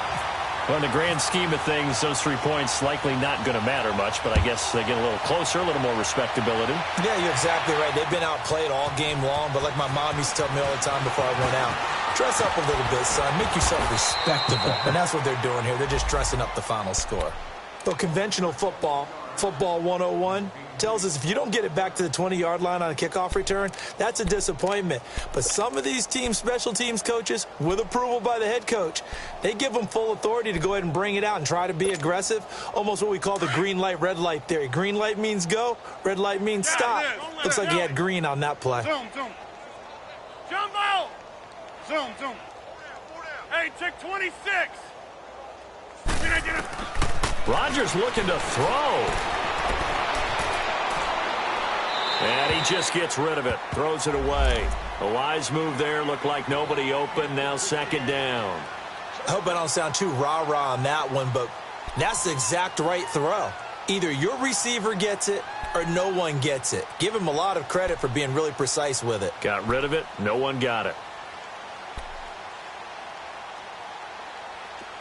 Well, in the grand scheme of things, those 3 points likely not going to matter much, but I guess they get a little closer, a little more respectability. Yeah, you're exactly right. They've been outplayed all game long, but like my mom used to tell me all the time before I went out, dress up a little bit, son. Make yourself respectable. And that's what they're doing here. They're just dressing up the final score. So conventional football 101, tells us if you don't get it back to the 20-yard line on a kickoff return, that's a disappointment. But some of these teams, special teams coaches, with approval by the head coach, they give them full authority to go ahead and bring it out and try to be aggressive, almost what we call the green light, red light theory. Green light means go, red light means stop. Looks like he had green on that play. Zoom, zoom. Jump out. Zoom, zoom. Hey, check 26. Rodgers looking to throw. And he just gets rid of it. Throws it away. A wise move there. Looked like nobody open. Now second down. I hope I don't sound too rah-rah on that one, but that's the exact right throw. Either your receiver gets it or no one gets it. Give him a lot of credit for being really precise with it. Got rid of it. No one got it.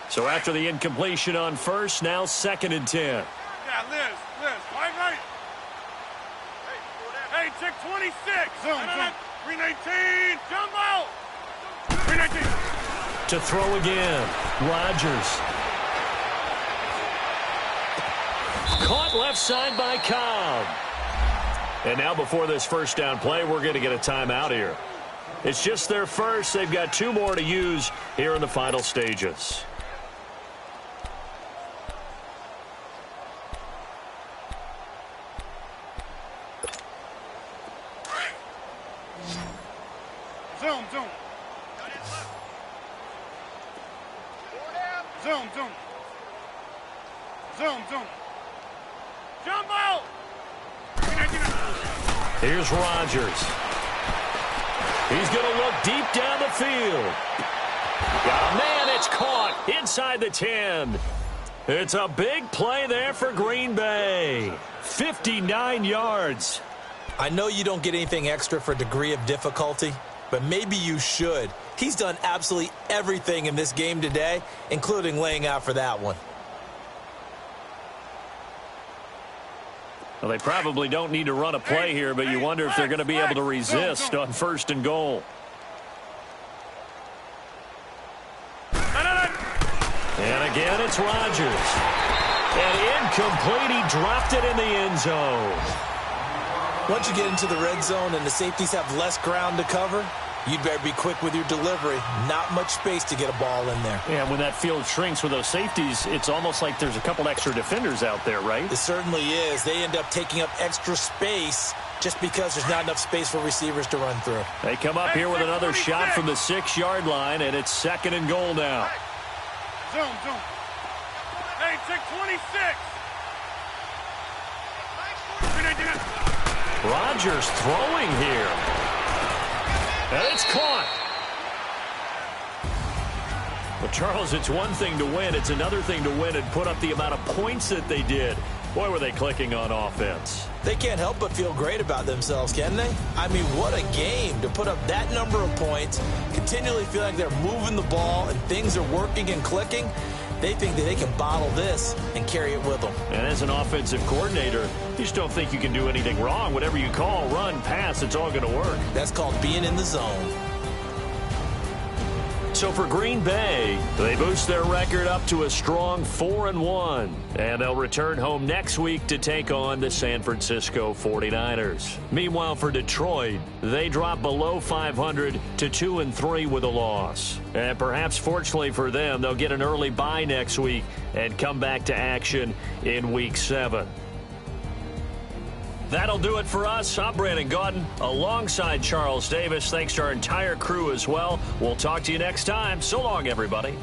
So after the incompletion on first, now second and 10. Yeah, Liz, right. Hey, check 26. Zoom, zoom. 319, jump out. 319. To throw again, Rodgers. Caught left side by Cobb. And now before this first down play, we're going to get a timeout here. It's just their first. They've got 2 more to use here in the final stages. Zoom, zoom. Zoom, zoom. Zoom, zoom. Jump out. Here's Rodgers. He's going to look deep down the field. Got a man, it's caught inside the 10. It's a big play there for Green Bay. 59 yards. I know you don't get anything extra for degree of difficulty, but maybe you should. He's done absolutely everything in this game today, including laying out for that one. Well, they probably don't need to run a play here, but you wonder if they're going to be able to resist on first and goal. And again, it's Rodgers. And incomplete, he dropped it in the end zone. Once you get into the red zone and the safeties have less ground to cover, you'd better be quick with your delivery. Not much space to get a ball in there. Yeah, when that field shrinks with those safeties, it's almost like there's a couple extra defenders out there, right? It certainly is. They end up taking up extra space just because there's not enough space for receivers to run through. They come up here with another shot from the 6-yard line, and it's 2nd and goal now. Zoom. Hey, check 26. Rodgers throwing here. And it's caught. Well, Charles, it's one thing to win. It's another thing to win and put up the amount of points that they did. Boy, were they clicking on offense. They can't help but feel great about themselves, can they? I mean, what a game to put up that number of points, continually feel like they're moving the ball and things are working and clicking. They think that they can bottle this and carry it with them. And as an offensive coordinator, you just don't think you can do anything wrong. Whatever you call, run, pass, it's all going to work. That's called being in the zone. So for Green Bay, they boost their record up to a strong 4-1. And they'll return home next week to take on the San Francisco 49ers. Meanwhile, for Detroit, they drop below 500 to 2-3 with a loss. And perhaps fortunately for them, they'll get an early bye next week and come back to action in Week 7. That'll do it for us. I'm Brandon Gaudin alongside Charles Davis. Thanks to our entire crew as well. We'll talk to you next time. So long, everybody.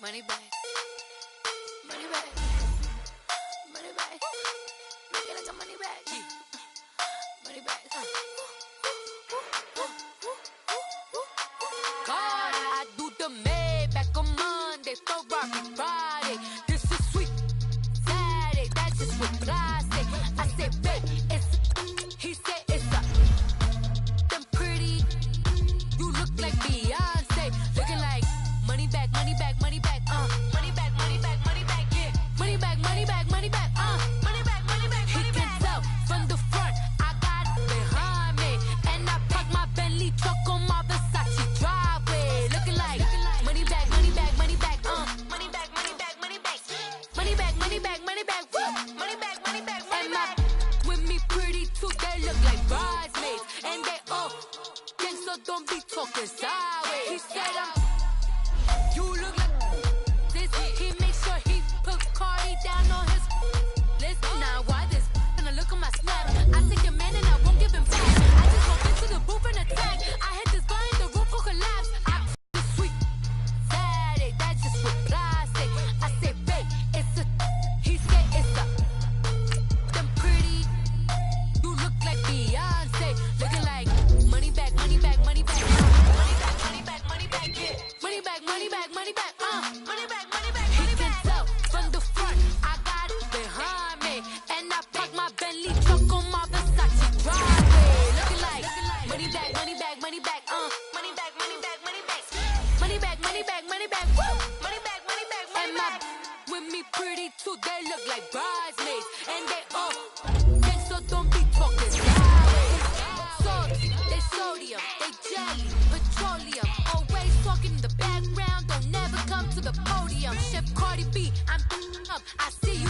Money back. Money back. Money back. Make it like a money back. Money back. God, I do the Maybach on Monday, Ferrari Friday. This is sweet Saturday, that's just what I say. I say, babe, it's. He said it's a. Them pretty. You look like Beyonce, looking like money back, money back, money back, money back, money back, money back, yeah, money back, money back, money back, money back, money back. He can tell from the front, I got it behind me, and I park my Bentley truck on my Versace driveway, looking like money back, money back, money back, money back, money back, money back, money back, money back, money back, money back, money back, money back. With me pretty too, they look like bridesmaids, and they all. So don't be talking sideways. He said you look like this. He makes sure he put Cardi down on his list. Now why this? Gonna look on my snap. I take your man and I won't give him back. I just walk into the booth and attack. I hit this button, the roof will collapse. I the sweet Saturday, that's just what I say. I say, babe, it's a. He said it's a. Them pretty. You look like Beyonce, looking like money back, money back, money back, money back, money back, money back, yeah, money back, money back, money back, money back, money back. He can tell from the front, I got it behind me, and I park my Bentley truck on my Versace driveway, looking like money back, money back, money back, money back, money back, money back, money back, money back, money back, money back, money back, money back. With me pretty too, they look like bridesmaids, and they all. So don't be talking sideways. Salty, they sodium, they jelly, petroleum. Always talking in the background, don't never come to the podium. Chef Cardi B, I'm up, I see you